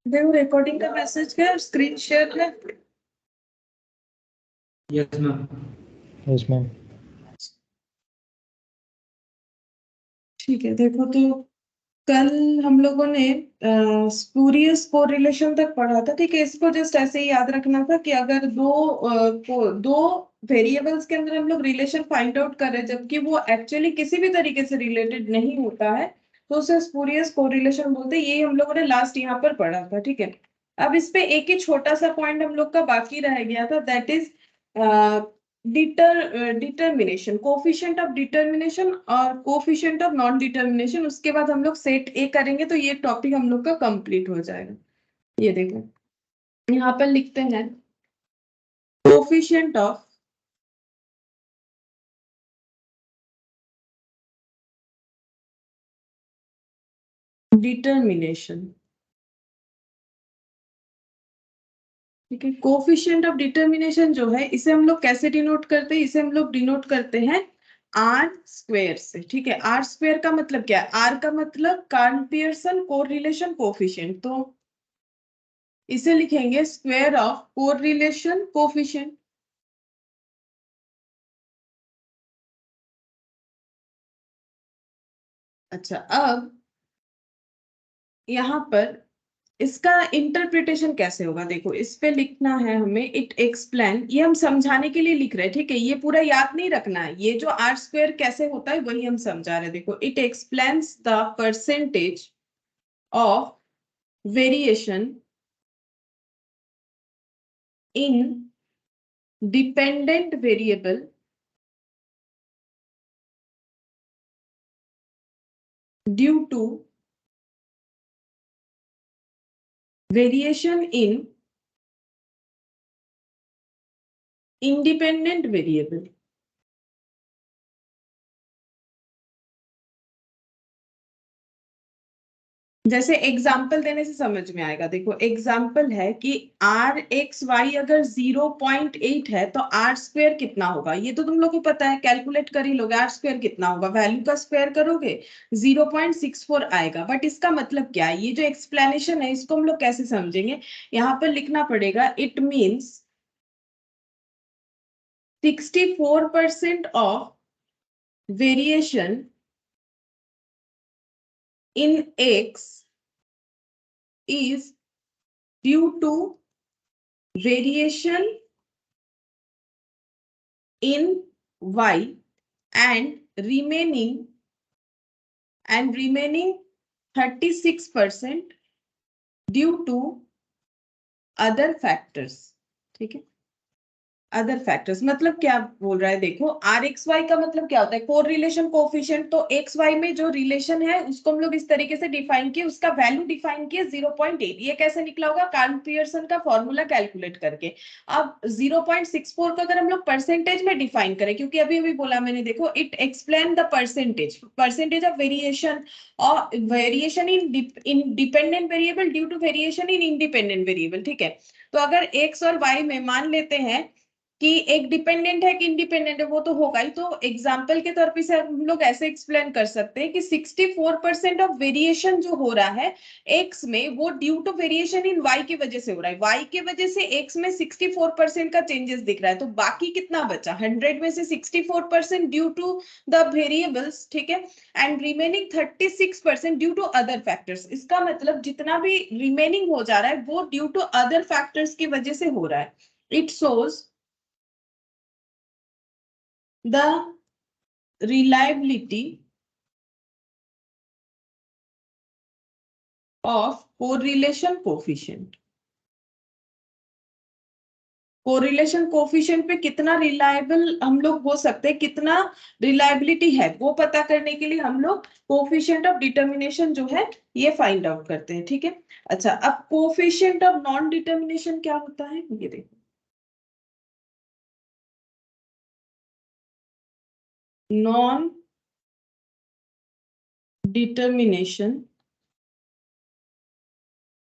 देखो रिकॉर्डिंग का मैसेज क्या स्क्रीन शेयर है। Yes ma'am. Yes ma'am. ठीक है, देखो तो कल हम लोगों ने स्पूरियस कोरिलेशन तक पढ़ा था। ठीक है, इसको जस्ट ऐसे ही याद रखना था कि अगर दो वेरिएबल्स के अंदर हम लोग रिलेशन फाइंड आउट कर रहे हैं जबकि वो एक्चुअली किसी भी तरीके से रिलेटेड नहीं होता है तो उसे स्पूरियस कोरिलेशन बोलते हैं। ये हम लोगों ने लास्ट यहाँ पर पढ़ा था। ठीक है, अब इस पे एक ही छोटा सा पॉइंट हम लोग का बाकी रह गया था, that is determination, coefficient of determination और कोफिशिएंट ऑफ नॉन डिटर्मिनेशन। उसके बाद हम लोग सेट ए करेंगे तो ये टॉपिक हम लोग का कंप्लीट हो जाएगा। ये देखो यहाँ पर लिखते हैं कोफिशिएंट ऑफ डिटर्मिनेशन। ठीक है, कोफिशिएंट ऑफ डिटर्मिनेशन जो है इसे हम लोग कैसे डिनोट करते हैं, इसे हम लोग डिनोट करते हैं आर स्क्वेयर से। ठीक है, आर स्क्वेयर का मतलब क्या है, आर का मतलब कार्ल पियर्सन कोरिलेशन कोफिशिएंट, तो इसे लिखेंगे स्क्वायर ऑफ कोरिलेशन कोफिशिएंट। अच्छा, अब यहाँ पर इसका इंटरप्रिटेशन कैसे होगा, देखो इस पे लिखना है हमें इट एक्सप्लेन, ये हम समझाने के लिए लिख रहे हैं। ठीक है, ये पूरा याद नहीं रखना है, ये जो आर स्क्वायर कैसे होता है वही हम समझा रहे हैं। देखो it explains the percentage of variation in dependent variable due to variation in independent variable. जैसे एग्जाम्पल देने से समझ में आएगा। देखो एग्जाम्पल है कि आर एक्स वाई अगर 0.8 है तो आर स्क्वायर कितना होगा, ये तो तुम लोग को पता है, कैलकुलेट कर ही लोगे। आर स्क्वायर कितना होगा, वैल्यू का स्क्वायर करोगे 0.64 आएगा। बट इसका मतलब क्या है, ये जो एक्सप्लेनेशन है इसको हम लोग कैसे समझेंगे, यहाँ पर लिखना पड़ेगा it means 64% of variation in X is due to variation in Y and remaining 36% due to other factors। ठीक है, अदर फैक्टर्स मतलब क्या बोल रहा है, देखो आर एक्स वाई का मतलब क्या होता है, कोर रिलेशन कोफिशिएंट। तो एक्स वाई में जो रिलेशन है उसको हम लोग इस तरीके से डिफाइन किए, उसका वैल्यू डिफाइन किए 0.8। ये कैसे निकला होगा, कार्ल पियर्सन का फॉर्मूला कैलकुलेट करके। अब 0.64 को अगर हम लोग परसेंटेज में डिफाइन करें, क्योंकि अभी अभी बोला मैंने, देखो it explain the percentage of variation और variation in dependent variable due to variation in independent variable. ठीक है, तो अगर एक्स और वाई में मान लेते हैं कि एक डिपेंडेंट है कि इंडिपेंडेंट है, वो तो होगा ही। तो एग्जाम्पल के तौर पे से हम लोग ऐसे एक्सप्लेन कर सकते हैं कि 64% ऑफ वेरिएशन जो हो रहा है एक्स में वो due to variation in Y की वजह से हो रहा है। वाई की वजह से एक्स में 64% का चेंजेस दिख रहा है, तो बाकी कितना बचा, 100 में से 64% ड्यू टू द वेरिएबल्स। ठीक है, and remaining 36% due to other factors. इसका मतलब जितना भी रिमेनिंग हो जा रहा है वो ड्यू टू अदर फैक्टर्स की वजह से हो रहा है। It shows the reliability of correlation coefficient। Correlation coefficient पे कितना रिलायबल हम लोग हो सकते हैं, कितना रिलायबिलिटी है, वो पता करने के लिए हम लोग कोफिशिएंट ऑफ डिटर्मिनेशन जो है ये फाइंड आउट करते हैं। ठीक है, अच्छा अब कोफिशिएंट ऑफ नॉन डिटर्मिनेशन क्या होता है, ये देखो। नॉन डिटर्मिनेशन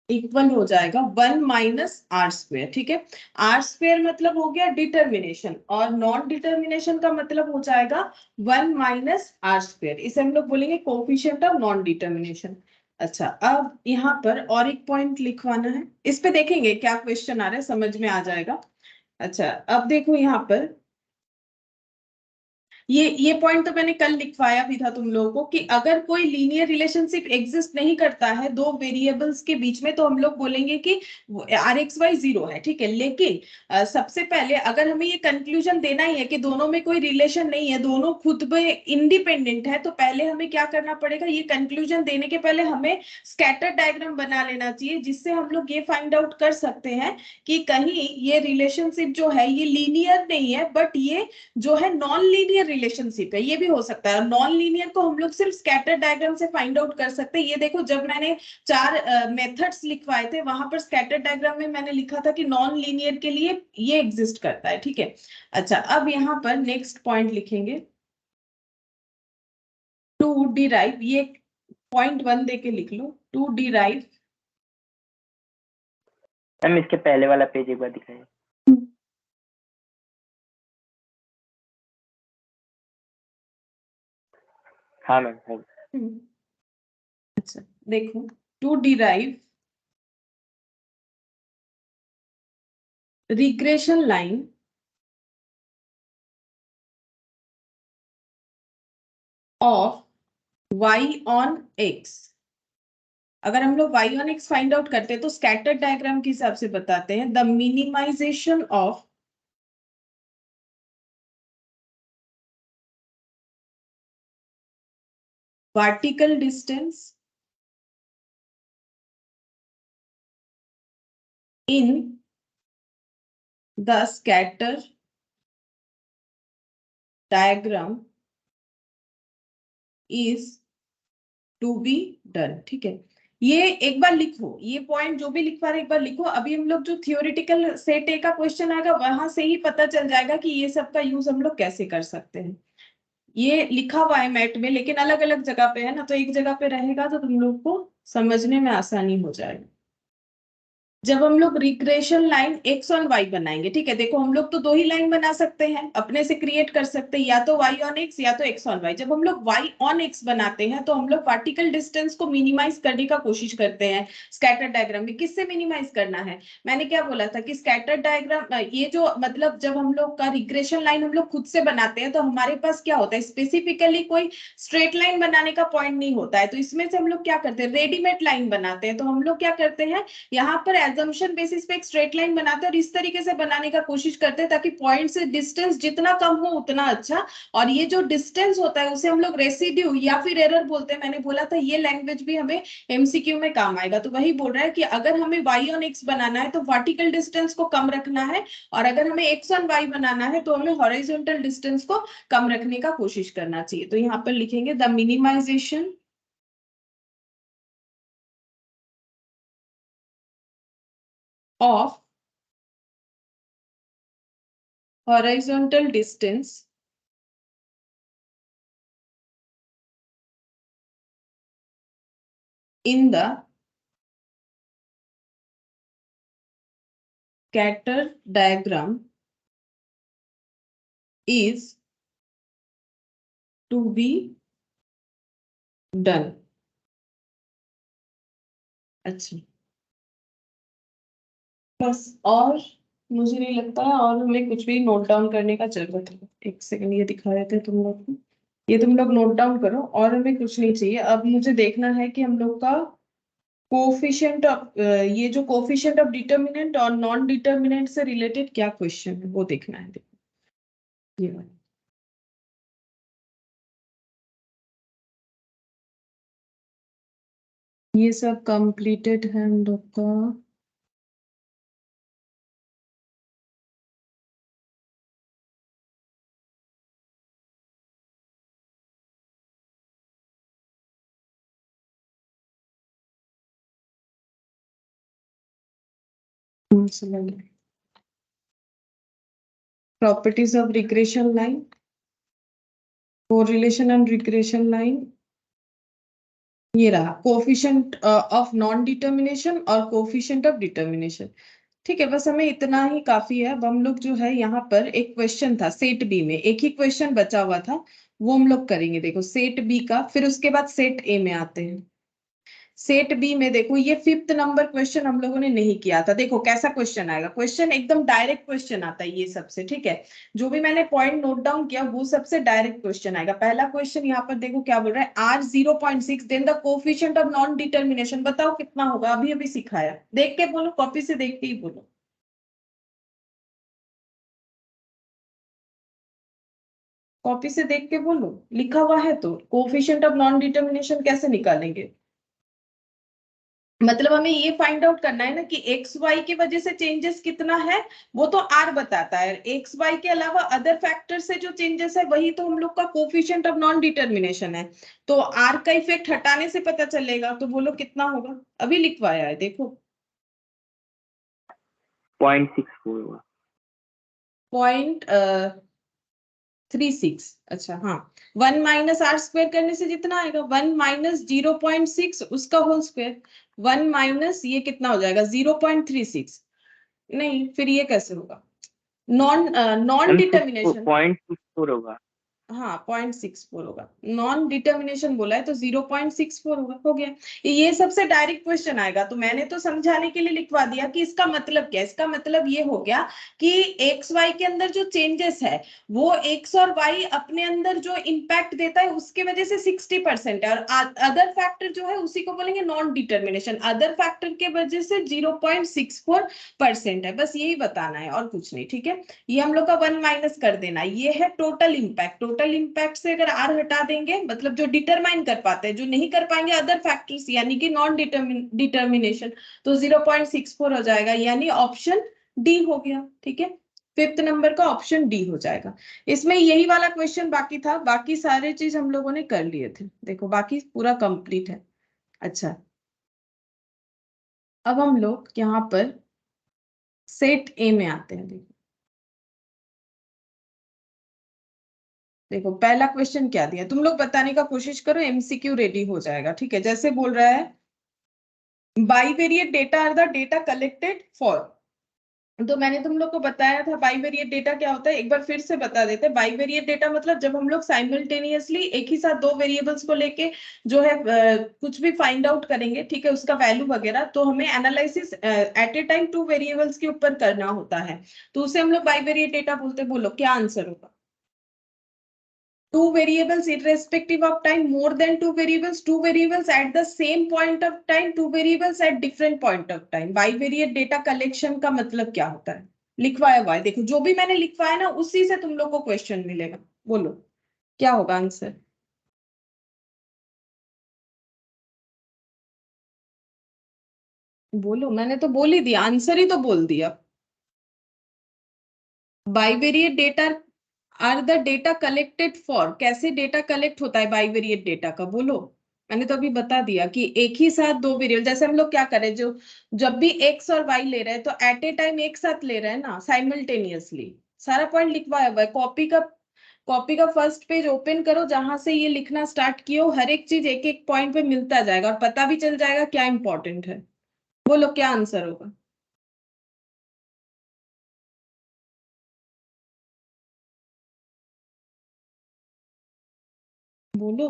इक्वल हो जाएगा 1 माइनस आर स्क्वेयर। ठीक है, आर स्क्वेयर मतलब हो गया डिटर्मिनेशन और नॉन डिटर्मिनेशन का मतलब हो जाएगा 1 माइनस आर स्क्वेयर। इसे हम लोग बोलेंगे कोफिशिएंट ऑफ नॉन डिटर्मिनेशन। अच्छा, अब यहाँ पर और एक पॉइंट लिखवाना है, इस पे देखेंगे क्या क्वेश्चन आ रहा है, समझ में आ जाएगा। अच्छा, अब देखो यहाँ पर ये पॉइंट तो मैंने कल लिखवाया भी था तुम लोगों को कि अगर कोई लीनियर रिलेशनशिप एग्जिस्ट नहीं करता है दो वेरिएबल्स के बीच में, तो हम लोग बोलेंगे कि आर एक्स वाई जीरो है, ठीक है। लेकिन सबसे पहले अगर हमें ये कंक्लूजन देना ही है कि दोनों में कोई रिलेशन नहीं है, दोनों खुद में इंडिपेंडेंट है, तो पहले हमें क्या करना पड़ेगा, ये कंक्लूजन देने के पहले हमें स्कैटर डायग्राम बना लेना चाहिए, जिससे हम लोग ये फाइंड आउट कर सकते हैं कि कहीं ये रिलेशनशिप जो है ये लीनियर नहीं है, बट ये जो है नॉन लीनियर रिलेशनशिप है, ये भी हो सकता है। नॉन लीनियर को हम लोग सिर्फ स्कैटर डायग्राम से फाइंड आउट कर सकते हैं। ये देखो, जब मैंने 4 मेथड्स लिखवाए थे, वहां पर स्कैटर डायग्राम में मैंने लिखा था कि नॉन लीनियर के लिए ये एग्जिस्ट करता है, ठीक है। अच्छा, अब यहाँ पर नेक्स्ट पॉइंट लिखेंगे, टू डिराइव, ये पॉइंट 1 दे के लिख लो, टू डिराइव। मैम इसके पहले वाला पेज एक बार दिखाइए। हाँ मैम। अच्छा देखो, to derive regression line of y on x। अगर हम लोग y on x find out करते हैं तो स्कैटर डायग्राम के हिसाब से बताते हैं, the minimisation of vertical distance in the scatter diagram is to be done, ठीक है। ये एक बार लिखो, ये पॉइंट जो भी लिखवा रहे एक बार लिखो। अभी हम लोग जो थियोरिटिकल सेट ए का क्वेश्चन आएगा वहां से ही पता चल जाएगा कि ये सब का यूज हम लोग कैसे कर सकते हैं। ये लिखा हुआ है मैट में, लेकिन अलग अलग जगह पे है ना, तो एक जगह पे रहेगा तो तुम लोग को समझने में आसानी हो जाएगी। जब हम लोग regression line x on y बनाएंगे, ठीक है, देखो हम लोग तो दो ही लाइन बना सकते हैं, अपने से क्रिएट कर सकते हैं, या तो y ऑन x या तो x ऑन y। जब हम लोग y ऑन x बनाते हैं तो हम लोग वर्टिकल डिस्टेंस को मिनिमाइज करने का कोशिश करते हैं स्कैटर डायग्राम में। किससे मिनिमाइज करना है, मैंने क्या बोला था कि स्कैटर डायग्राम, ये जो मतलब जब हम लोग का रिग्रेशन लाइन हम लोग खुद से बनाते हैं तो हमारे पास क्या होता है, स्पेसिफिकली कोई स्ट्रेट लाइन बनाने का पॉइंट नहीं होता है, तो इसमें से हम लोग क्या करते हैं, रेडीमेड लाइन बनाते हैं। तो हम लोग क्या करते हैं, यहाँ पर एजम्पशन बेसिस पे एक स्ट्रेट लाइन बनाते हैं और इस तरीके से बनाने का कोशिश करते हैं ताकि पॉइंट से डिस्टेंस जितना कम हो उतना अच्छा। और ये जो डिस्टेंस होता है उसे हम लोग रेसिड्यू या फिर एरर बोलते हैं। मैंने बोला था ये लैंग्वेज भी हमें एमसीक्यू में काम आएगा, तो वही बोल रहा है कि अगर हमें y ऑन x बनाना है तो वर्टिकल डिस्टेंस को कम रखना है, और अगर हमें x ऑन y बनाना है तो हमें हॉरिजॉन्टल डिस्टेंस को कम रखने का कोशिश करना चाहिए। तो यहाँ पर लिखेंगे the minimisation of horizontal distance in the scatter diagram is to be done। अच्छा, बस, और मुझे नहीं लगता है और हमें कुछ भी नोट डाउन करने का जरूरत है। एक सेकंड, ये दिखा रहे थे तुम लोग को, ये तुम लोग नोट डाउन करो, और हमें कुछ नहीं चाहिए। अब मुझे देखना है कि हम लोग का कोफिशिएंट ऑफ, ये जो कोफिशिएंट ऑफ डिटर्मिनेंट और नॉन डिटर्मिनेंट से रिलेटेड क्या क्वेश्चन है वो देखना है। देखो ये वाला। ये सब कंप्लीटेड है हम लोग का। Properties of regression line, correlation and regression line, ये रहा कोफिशिएंट ऑफ नॉन डिटर्मिनेशन और कोफिशिएंट ऑफ डिटर्मिनेशन। ठीक है, बस हमें इतना ही काफी है। अब हम लोग जो है यहाँ पर एक क्वेश्चन था सेट बी में, एक ही क्वेश्चन बचा हुआ था, वो हम लोग करेंगे। देखो सेट बी का, फिर उसके बाद सेट ए में आते हैं। सेट बी में देखो ये 5th नंबर क्वेश्चन हम लोगों ने नहीं किया था। देखो कैसा क्वेश्चन आएगा, क्वेश्चन एकदम डायरेक्ट क्वेश्चन आता है ये सबसे, ठीक है। जो भी मैंने पॉइंट नोट डाउन किया वो सबसे डायरेक्ट क्वेश्चन आएगा। पहला क्वेश्चन यहाँ पर देखो क्या बोल रहा है, R 0.6 then the coefficient of non determination, बताओ कितना होगा, अभी अभी सिखाया, देख के बोलो, कॉपी से देख के ही बोलो। कॉपी से देख के बोलो, लिखा हुआ है तो। कोफिशिएंट ऑफ नॉन डिटर्मिनेशन कैसे निकालेंगे, मतलब हमें ये फाइंड आउट करना है ना कि एक्स वाई की वजह से चेंजेस कितना है, वो तो आर बताता है। एक्स वाई के अलावा अदर फैक्टर से जो चेंजेस है वही तो हम लोग का कोफिशिएंट ऑफ नॉन डिटर्मिनेशन है। तो आर का इफेक्ट हटाने से पता चलेगा, तो बोलो कितना होगा, अभी लिखवाया है देखो। 0.64 होगा। 0.36, अच्छा हाँ। 1 माइनस आर स्क्वायर करने से जितना आएगा, 1 माइनस 0.6 उसका होल स्क्वायर, 1 माइनस ये कितना हो जाएगा 0.36। नहीं फिर ये कैसे होगा, नॉन नॉन मैम डिटर्मिनेशन। 0.64 होगा। हाँ 0.64 होगा, नॉन डिटर्मिनेशन बोला है तो 0.64 होगा, हो गया। ये सबसे डायरेक्ट क्वेश्चन आएगा, तो मैंने तो समझाने के लिए लिखवा दिया कि इसका मतलब क्या है। इसका मतलब ये हो गया कि एक्स वाई के अंदर जो चेंजेस है वो एक्स और वाई अपने अंदर जो इम्पैक्ट देता है उसके वजह से 60% है, और अदर फैक्टर जो है उसी को बोलेंगे नॉन डिटर्मिनेशन, अदर फैक्टर के वजह से 0.64% है। बस यही बताना है और कुछ नहीं, ठीक है। ये हम लोग का 1 माइनस कर देना, ये है टोटल इंपैक्ट। टोटल इंपैक्ट से अगर आर हटा देंगे, मतलब जो डिटरमाइन कर पाते हैं, जो नहीं कर पाएंगे अदर फैक्टर्स यानी कि नॉन डिटर्मिनेशन, तो 0.64 हो जाएगा, यानी ऑप्शन डी हो गया, ठीक है। 5th नंबर का ऑप्शन डी हो जाएगा। इसमें यही वाला क्वेश्चन बाकी था, बाकी सारे चीज हम लोगों ने कर लिए थे, देखो बाकी पूरा कंप्लीट है। अच्छा, अब हम लोग यहाँ पर सेट ए में आते हैं। देखो देखो पहला क्वेश्चन क्या दिया, तुम लोग बताने का कोशिश करो, एमसीक्यू रेडी हो जाएगा, ठीक है। जैसे बोल रहा है bivariate data are the data collected for, तो मैंने तुम लोग को बताया था बाईवेरिएट डेटा क्या होता है, एक बार फिर से बता देते हैं। बाईवेरिएट डेटा मतलब जब हम लोग साइमल्टेनियसली एक ही साथ दो वेरिएबल्स को लेके जो है कुछ भी फाइंड आउट करेंगे, ठीक है, उसका वैल्यू वगैरह, तो हमें analysis at a time 2 variables के ऊपर करना होता है, तो उसे हम लोग बाईवेरिएट डेटा बोलते हैं। बोलो क्या आंसर होगा, 2 variables irrespective of time, more than 2 variables, 2 variables at the same point of time, 2 variables at different point of time। Bivariate data collection का मतलब क्या होता है, लिखवाया हुआ है, देखो जो भी मैंने लिखवाया ना उसी से तुम लोग को क्वेश्चन मिलेगा। बोलो क्या होगा आंसर, बोलो, मैंने तो बोल ही दिया, आंसर ही तो बोल दिया। Bivariate data are the data collected for, कैसे डेटा कलेक्ट होता है बाइवेरिएट डेटा का, बोलो। मैंने तो अभी बता दिया कि एक ही साथ दो वेरिएबल, जैसे हम लोग क्या करें, जो जब भी एक्स और वाई ले रहे हैं तो एट ए टाइम एक साथ ले रहे हैं ना, साइमल्टेनियसली। सारा पॉइंट लिखवाया हुआ है, कॉपी का फर्स्ट पेज ओपन करो, जहां से ये लिखना स्टार्ट किया हर एक चीज एक एक पॉइंट पे मिलता जाएगा और पता भी चल जाएगा क्या इंपॉर्टेंट है। बोलो क्या आंसर होगा, बोलो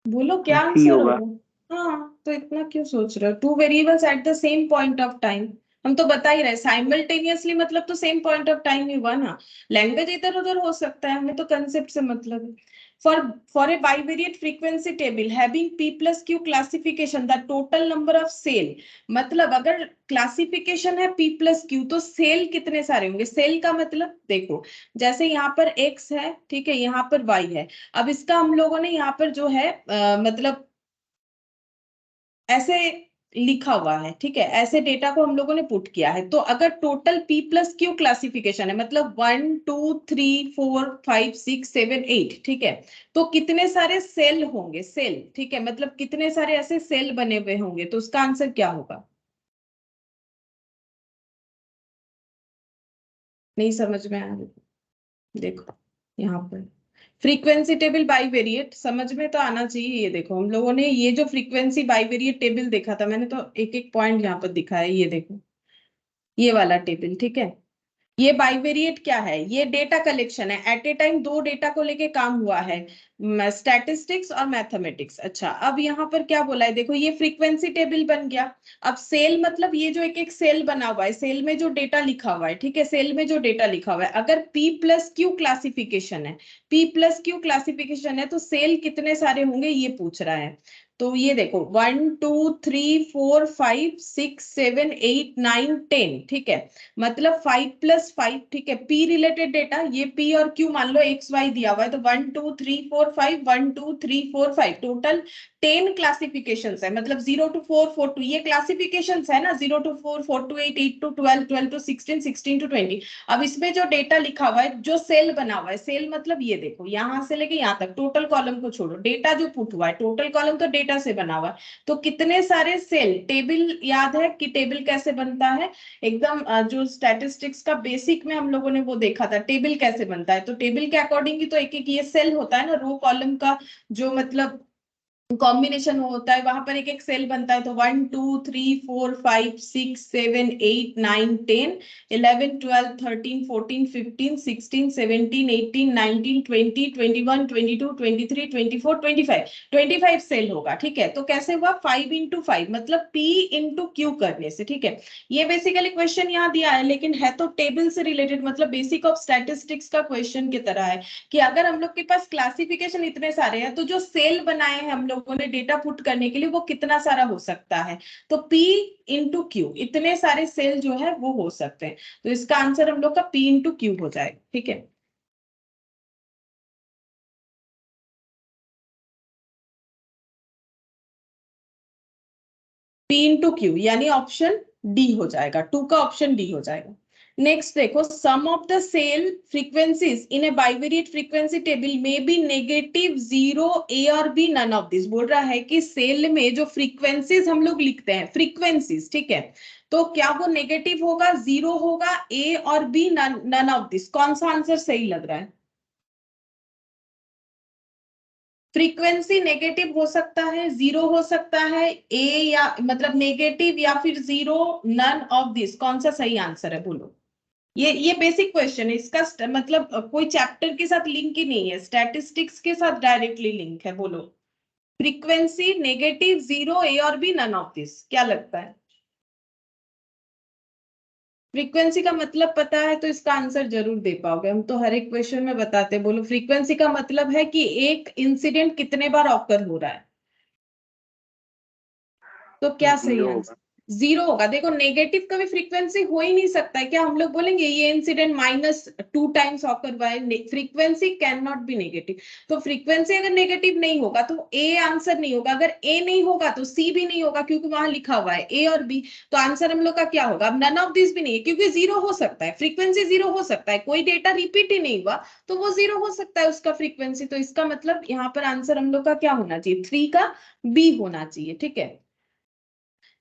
बोलो क्या सी आंसर होगा। होगा। हाँ तो इतना क्यों सोच रहे हो, 2 variables at the same point of time, हम तो बता ही रहे साइमल्टेनियसली मतलब तो सेम पॉइंट ऑफ टाइम ही हुआ ना। लैंग्वेज इधर उधर हो सकता है, हमें तो कंसेप्ट से मतलब है। For a bivariate frequency table having p plus q classification the total number of cell, मतलब अगर क्लासिफिकेशन है p प्लस q तो सेल कितने सारे होंगे। सेल का मतलब देखो, जैसे यहाँ पर x है, ठीक है, यहाँ पर y है। अब इसका हम लोगों ने यहाँ पर जो है मतलब ऐसे लिखा हुआ है, ठीक है, ऐसे डेटा को हम लोगों ने पुट किया है। तो अगर total p plus Q classification है, मतलब 1 2 3 4 5 6 7 8, ठीक है, तो कितने सारे सेल होंगे, सेल, ठीक है, मतलब कितने सारे ऐसे सेल बने हुए होंगे, तो उसका आंसर क्या होगा। नहीं समझ में आया, देखो यहाँ पर फ्रीक्वेंसी टेबल बाईवेरिएट समझ में तो आना चाहिए। ये देखो हम लोगों ने ये जो फ्रीक्वेंसी बाईवेरिएट टेबल देखा था, मैंने तो एक एक पॉइंट यहाँ पर दिखाया है, ये देखो ये वाला टेबल, ठीक है। ये बाइवेरिएट क्या है, ये डेटा कलेक्शन है, एट ए टाइम दो डेटा को लेके काम हुआ है, स्टैटिस्टिक्स और मैथमेटिक्स। अच्छा अब यहाँ पर क्या बोला है, देखो ये फ्रीक्वेंसी टेबल बन गया। अब सेल मतलब ये जो एक एक सेल बना हुआ है, सेल में जो डेटा लिखा हुआ है, ठीक है, सेल में जो डेटा लिखा हुआ है, अगर P प्लस क्यू क्लासिफिकेशन है, P प्लस क्यू क्लासिफिकेशन है तो सेल कितने सारे होंगे ये पूछ रहा है। तो ये देखो 1 2 3 4 5 6 7 8 9 10, ठीक है, मतलब 5 प्लस 5, ठीक है, पी रिलेटेड डेटा, ये पी और क्यू मान लो एक्स वाई दिया हुआ है, तो 1 2 3 4 5 1 2 3 4 5 टोटल 10 क्लासिफिकेशंस है, मतलब 0 to 4 4 to, ये क्लासिफिकेशंस है ना, 0 to 4 4 to 8 8 to 12 12 to 16 16 to 20। अब इसमें जो डेटा लिखा हुआ है, जो सेल बना हुआ है, सेल मतलब ये देखो यहां से लेके यहां तक, टोटल कॉलम को छोड़ो, डेटा जो पुट हुआ है, टोटल कॉलम तो डेटा से बना हुआ है, तो कितने सारे सेल, टेबल याद है कि टेबल कैसे बनता है, एकदम जो स्टैटिस्टिक्स का बेसिक में हम लोगों ने वो देखा था, टेबल कैसे बनता है, तो टेबल के अकॉर्डिंग ही तो एक एक ये सेल होता है ना, रो कॉलम का जो मतलब कॉम्बिनेशन होता है, वहां पर एक एक सेल बनता है, तो 1 2 3 4 5 6 7 8 9 10 11 12 13 14 15 16 17 18 19 20 21 22 23 24 25 25 सेल होगा, ठीक है। तो कैसे हुआ, 5 इंटू 5 मतलब P इंटू क्यू करने से, ठीक है। ये बेसिकली क्वेश्चन यहाँ दिया है, लेकिन है तो टेबल से रिलेटेड, मतलब बेसिक ऑफ स्टैटिस्टिक्स का क्वेश्चन की तरह है कि अगर हम लोग के पास क्लासिफिकेशन इतने सारे हैं, तो जो सेल बनाए हैं हम लोगों ने डेटा पुट करने के लिए, वो कितना सारा हो सकता है, तो P इंटू क्यू, इतने सारे सेल जो है वो हो सकते हैं, तो इसका आंसर हम लोग का P इंटू क्यू हो जाएगा, ठीक है। P इंटू क्यू यानी ऑप्शन डी हो जाएगा, 2 का ऑप्शन डी हो जाएगा। नेक्स्ट देखो, sum of the cell frequencies in a bivariate frequency table में बी नेगेटिव, जीरो, ए और बी, नन ऑफ दिस। बोल रहा है कि सेल में जो फ्रीक्वेंसीज हम लोग लिखते हैं, फ्रीक्वेंसीज, ठीक है, तो क्या वो नेगेटिव होगा, जीरो होगा, ए और बी, नन ऑफ दिस, कौन सा आंसर सही लग रहा है। फ्रीक्वेंसी नेगेटिव हो सकता है, जीरो हो सकता है, ए या मतलब नेगेटिव या फिर जीरो, नन ऑफ दिस, कौन सा सही आंसर है बोलो। ये बेसिक क्वेश्चन है, इसका मतलब कोई चैप्टर के साथ लिंक ही नहीं है, स्टैटिस्टिक्स के साथ डायरेक्टली लिंक है, बोलो। फ्रीक्वेंसी नेगेटिव, जीरो, ए और बी, नन ऑफ दिस, क्या लगता है। फ्रीक्वेंसी का मतलब पता है तो इसका आंसर जरूर दे पाओगे, हम तो हर एक क्वेश्चन में बताते हैं। बोलो, फ्रीक्वेंसी का मतलब है कि एक इंसिडेंट कितने बार ऑकर हो रहा है, तो क्या सही जीरो आंसर, होगा। जीरो होगा। देखो नेगेटिव का भी फ्रीक्वेंसी हो ही नहीं सकता है, क्या हम लोग बोलेंगे ये इंसिडेंट -2 टाइम्स ऑकर हुआ है, frequency can not be negative. तो फ्रीक्वेंसी अगर नेगेटिव नहीं होगा तो ए आंसर नहीं होगा, अगर ए नहीं होगा तो सी भी नहीं होगा, क्योंकि वहां लिखा हुआ है ए और बी, तो आंसर हम लोग का क्या होगा, अब नन ऑफ दिस भी नहीं है, क्योंकि जीरो हो सकता है, फ्रीक्वेंसी जीरो हो सकता है, कोई डेटा रिपीट ही नहीं हुआ तो वो जीरो हो सकता है उसका फ्रीक्वेंसी, तो इसका मतलब यहाँ पर आंसर हम लोग का क्या होना चाहिए, 3 का बी होना चाहिए, ठीक है।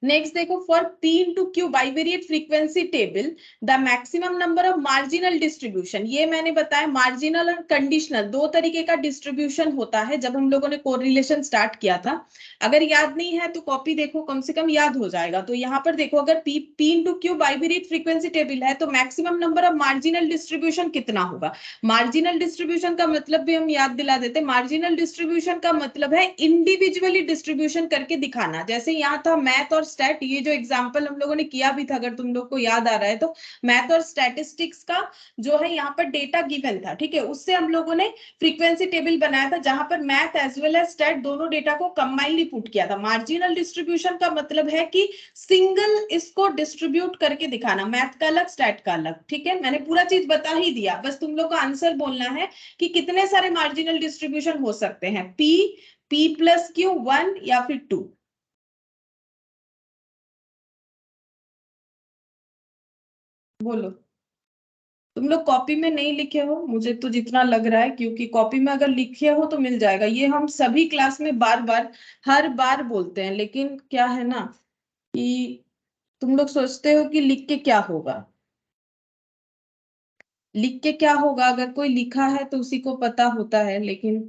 नेक्स्ट देखो, for P into Q bivariate frequency table the maximum number of marginal distribution, ये मैंने बताया मार्जिनल और कंडीशनल दो तरीके का डिस्ट्रीब्यूशन होता है, जब हम लोगों ने कोरिलेशन स्टार्ट किया था। अगर याद नहीं है तो कॉपी देखो, कम से कम याद हो जाएगा। तो यहाँ पर देखो, अगर P into Q bivariate frequency table है तो maximum number of marginal distribution कितना होगा। मार्जिनल डिस्ट्रीब्यूशन का मतलब भी हम याद दिला देते, मार्जिनल डिस्ट्रीब्यूशन का मतलब है इंडिविजुअली डिस्ट्रीब्यूशन करके दिखाना, जैसे यहाँ था मैथ और स्टैट, ये जो एग्जांपल हम लोगों ने किया भी था, अगर तुम लोग को याद आ रहा है तो, मैथ और स्टैटिस्टिक्स का जो है यहाँ पर डेटा गिवन था, ठीक है, उससे हम लोगों ने फ्रीक्वेंसी टेबल बनाया था, जहां पर math as well as stat दोनों डेटा को कंबाइनली पुट किया था। मार्जिनल डिस्ट्रीब्यूशन का मतलब है कि सिंगल इसको डिस्ट्रीब्यूट करके दिखाना, मैथ का अलग, स्टैट का अलग, ठीक है, मैंने पूरा चीज बता ही दिया, बस तुम लोग को आंसर बोलना है कि कितने सारे मार्जिनल डिस्ट्रीब्यूशन हो सकते हैं, पी प्लस क्यू, 1 या फिर 2, बोलो। तुम लोग कॉपी में नहीं लिखे हो, मुझे तो जितना लग रहा है, क्योंकि कॉपी में अगर लिखे हो तो मिल जाएगा, ये हम सभी क्लास में बार बार हर बार बोलते हैं, लेकिन क्या है ना कि तुम लोग सोचते हो कि लिख के क्या होगा, लिख के क्या होगा, अगर कोई लिखा है तो उसी को पता होता है, लेकिन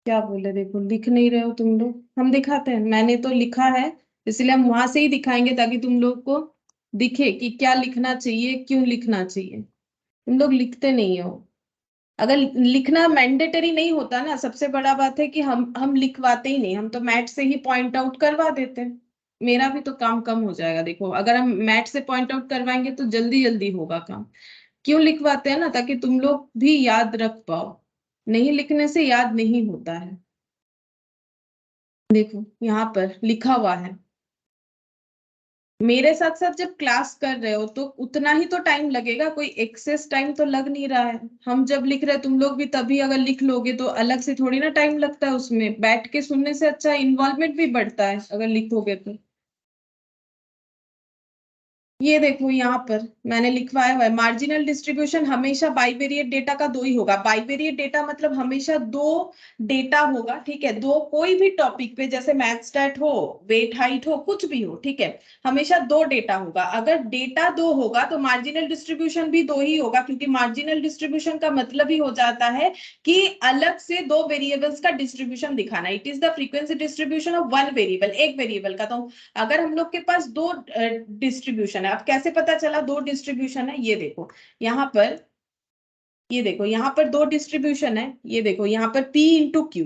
क्या बोले, देखो लिख नहीं रहे हो तुम लोग, हम दिखाते हैं, मैंने तो लिखा है, इसलिए हम वहां से ही दिखाएंगे ताकि तुम लोग को दिखे कि क्या लिखना चाहिए, क्यों लिखना चाहिए। तुम लोग लिखते नहीं हो। अगर लिखना मैंडेटरी नहीं होता ना, सबसे बड़ा बात है कि हम लिखवाते ही नहीं, हम तो मैट से ही पॉइंट आउट करवा देते हैं। मेरा भी तो काम कम हो जाएगा। देखो अगर हम मैट से पॉइंट आउट करवाएंगे तो जल्दी जल्दी होगा काम। क्यों लिखवाते हैं ना, ताकि तुम लोग भी याद रख पाओ। नहीं लिखने से याद नहीं होता है। देखो यहाँ पर लिखा हुआ है। मेरे साथ साथ जब क्लास कर रहे हो तो उतना ही तो टाइम लगेगा, कोई एक्सेस टाइम तो लग नहीं रहा है। हम जब लिख रहे हैं तुम लोग भी तभी अगर लिख लोगे तो अलग से थोड़ी ना टाइम लगता है। उसमें बैठ के सुनने से अच्छा इन्वॉल्वमेंट भी बढ़ता है अगर लिखोगे तो। ये देखो यहाँ पर मैंने लिखवाया हुआ है, मार्जिनल डिस्ट्रीब्यूशन हमेशा बाइवेरिएट डेटा का दो ही होगा। बाइवेरिएट डेटा मतलब हमेशा दो डेटा होगा, ठीक है। दो कोई भी टॉपिक पे, जैसे मैथ स्टैट हो, वेट हाइट हो, कुछ भी हो, ठीक है, हमेशा दो डेटा होगा। अगर डेटा दो होगा तो मार्जिनल डिस्ट्रीब्यूशन भी दो ही होगा, क्योंकि मार्जिनल डिस्ट्रीब्यूशन का मतलब ही हो जाता है कि अलग से दो वेरिएबल्स का डिस्ट्रीब्यूशन दिखाना। It is the frequency distribution of one variable, एक वेरिएबल का। तो अगर हम लोग के पास दो डिस्ट्रीब्यूशन है, अब कैसे पता चला दो डिस्ट्रीब्यूशन है, ये देखो यहाँ पर, ये देखो यहाँ पर दो डिस्ट्रीब्यूशन है। ये देखो यहाँ पर P इंटू क्यू,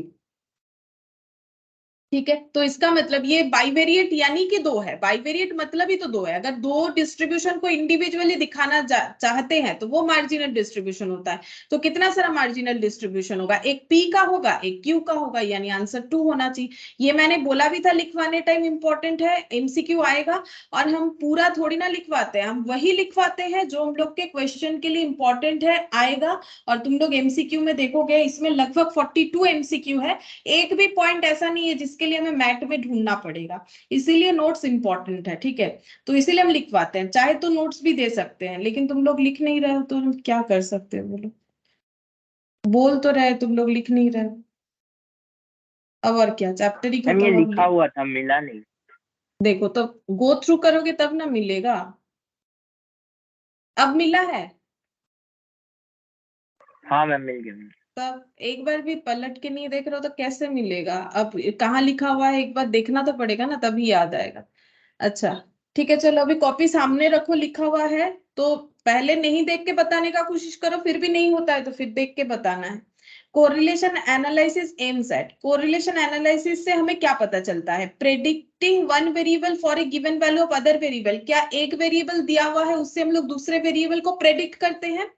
ठीक है। तो इसका मतलब ये बाइवेरिएट यानी कि दो है। बाइवेरिएट मतलब ही तो दो है। अगर दो डिस्ट्रीब्यूशन को इंडिविजुअली दिखाना चाहते हैं तो वो मार्जिनल डिस्ट्रीब्यूशन होता है। तो कितना सारा मार्जिनल डिस्ट्रीब्यूशन होगा, एक P का होगा, एक Q का होगा, यानी आंसर 2 होना चाहिए। ये मैंने बोला भी था लिखवाने टाइम इंपॉर्टेंट है, MCQ आएगा। और हम पूरा थोड़ी ना लिखवाते हैं, हम वही लिखवाते हैं जो हम लोग के क्वेश्चन के लिए इंपॉर्टेंट है, आएगा। और तुम लोग MCQ में देखोगे इसमें लगभग 42 MCQ है। एक भी पॉइंट ऐसा नहीं है जिसके लिए हमें मैट में ढूंढना पड़ेगा। इसीलिए नोट्स इंपॉर्टेंट है, ठीक है। तो इसीलिए हम लिखवाते हैं, चाहे तो नोट्स भी दे सकते हैं, लेकिन तुम लोग लिख नहीं रहे हो तो हम क्या कर सकते हो बोलो। बोल तो रहे तुम लोग लिख नहीं रहे हो। अब और क्या, चैप्टर ही मैम खत्म, ये अब लिखा हुआ था, मिला नहीं। देखो तो गो थ्रू करोगे तब ना मिलेगा। अब मिला है। हाँ मैम मिल गया। तब एक बार भी पलट के नहीं देख रहे हो तो कैसे मिलेगा। अब कहाँ लिखा हुआ है एक बार देखना तो पड़ेगा ना, तभी याद आएगा। अच्छा ठीक है, चलो अभी कॉपी सामने रखो, लिखा हुआ है तो पहले नहीं देख के बताने का कोशिश करो, फिर भी नहीं होता है तो फिर देख के बताना है। Correlation analysis aims at, correlation analysis से हमें क्या पता चलता है, predicting one variable for a given value of other variable. क्या एक वेरिएबल दिया हुआ है उससे हम लोग दूसरे वेरिएबल को प्रेडिक्ट करते हैं,